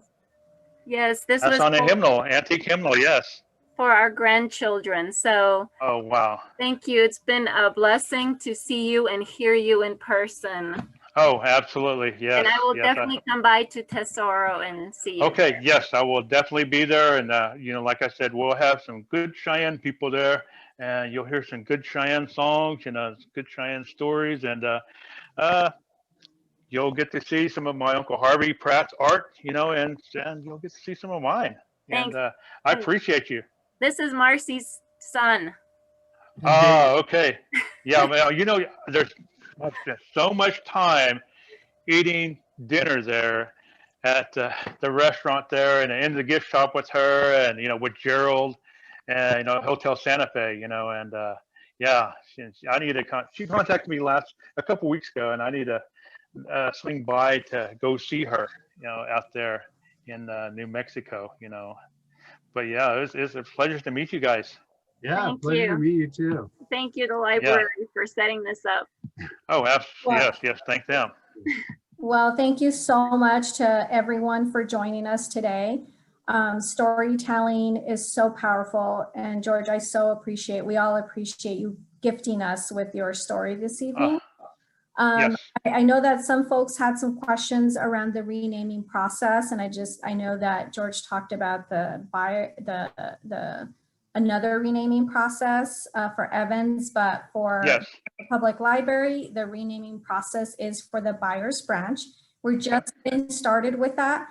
Yes, this That's was on a hymnal, antique hymnal, yes. for our grandchildren. So Oh, wow. thank you. It's been a blessing to see you and hear you in person. Oh, absolutely, yes. And I will yes, definitely come by to Tesoro and see you. Okay, there. yes, I will definitely be there. And, you know, like I said, we'll have some good Cheyenne people there, and you'll hear some good Cheyenne songs, you know, good Cheyenne stories. And you'll get to see some of my Uncle Harvey Pratt's art, you know, and you'll get to see some of mine. Thanks. And I appreciate you. This is Marcy's son. Oh, okay. Yeah, well, you know, there's spent so much time eating dinner there at the restaurant there, and in the gift shop with her, and you know, with Gerald, and you know, Hotel Santa Fe, you know, and yeah, I need to. She contacted me a couple weeks ago, and I need to swing by to go see her, you know, out there in New Mexico, you know. But yeah, it's a pleasure to meet you guys. Yeah, Thank pleasure you. to meet you too. Thank you, the library, for setting this up. Oh, Well- yes, thank them. Well, thank you so much to everyone for joining us today. Storytelling is so powerful, and George, we all appreciate you gifting us with your story this evening. Yes. I know that some folks had some questions around the renaming process, and I know that George talked about another renaming process for Evans, but for Yes. the public library, the renaming process is for the Byers branch. We're just getting started with that.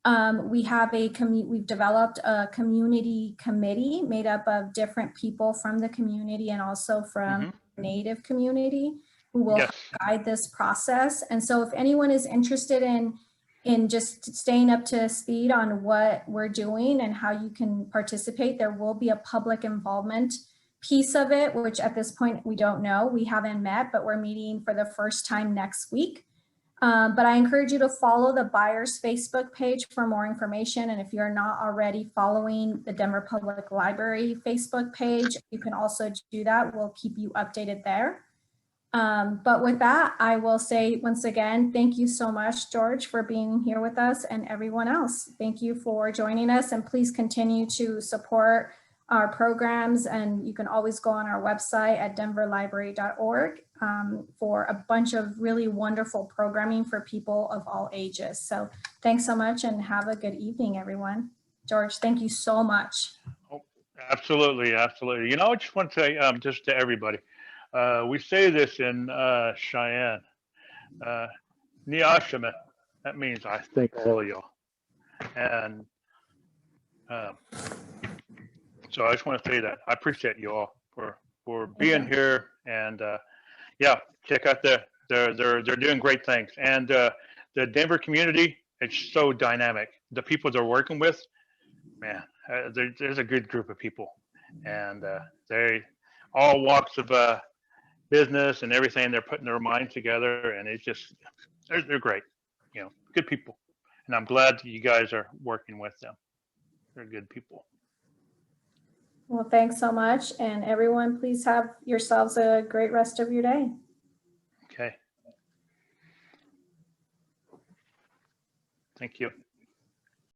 We've developed a community committee made up of different people from the community and also from the Native community who will Yes. guide this process. And so if anyone is interested in just staying up to speed on what we're doing and how you can participate, there will be a public involvement piece of it, which at this point we don't know. We haven't met, but we're meeting for the first time next week. But I encourage you to follow the Byers Facebook page for more information. And if you're not already following the Denver Public Library Facebook page, you can also do that. We'll keep you updated there. But with that, I will say once again, thank you so much, George, for being here with us, and everyone else. Thank you for joining us, and please continue to support our programs. And you can always go on our website at denverlibrary.org for a bunch of really wonderful programming for people of all ages. So thanks so much and have a good evening, everyone. George, thank you so much. Oh, absolutely, absolutely. You know, I just want to say, just to everybody, we say this in Cheyenne, Niashima. That means I thank all of y'all. And so I just want to say that I appreciate you all for being here. And yeah, check out they're doing great things. And the Denver community, it's so dynamic. The people they're working with, man, there's a good group of people, and they all walks of business and everything. They're putting their minds together, and it's just they're great, you know, good people. And I'm glad that you guys are working with them. They're good people. Well, thanks so much. And everyone, please have yourselves a great rest of your day. Okay. Thank you.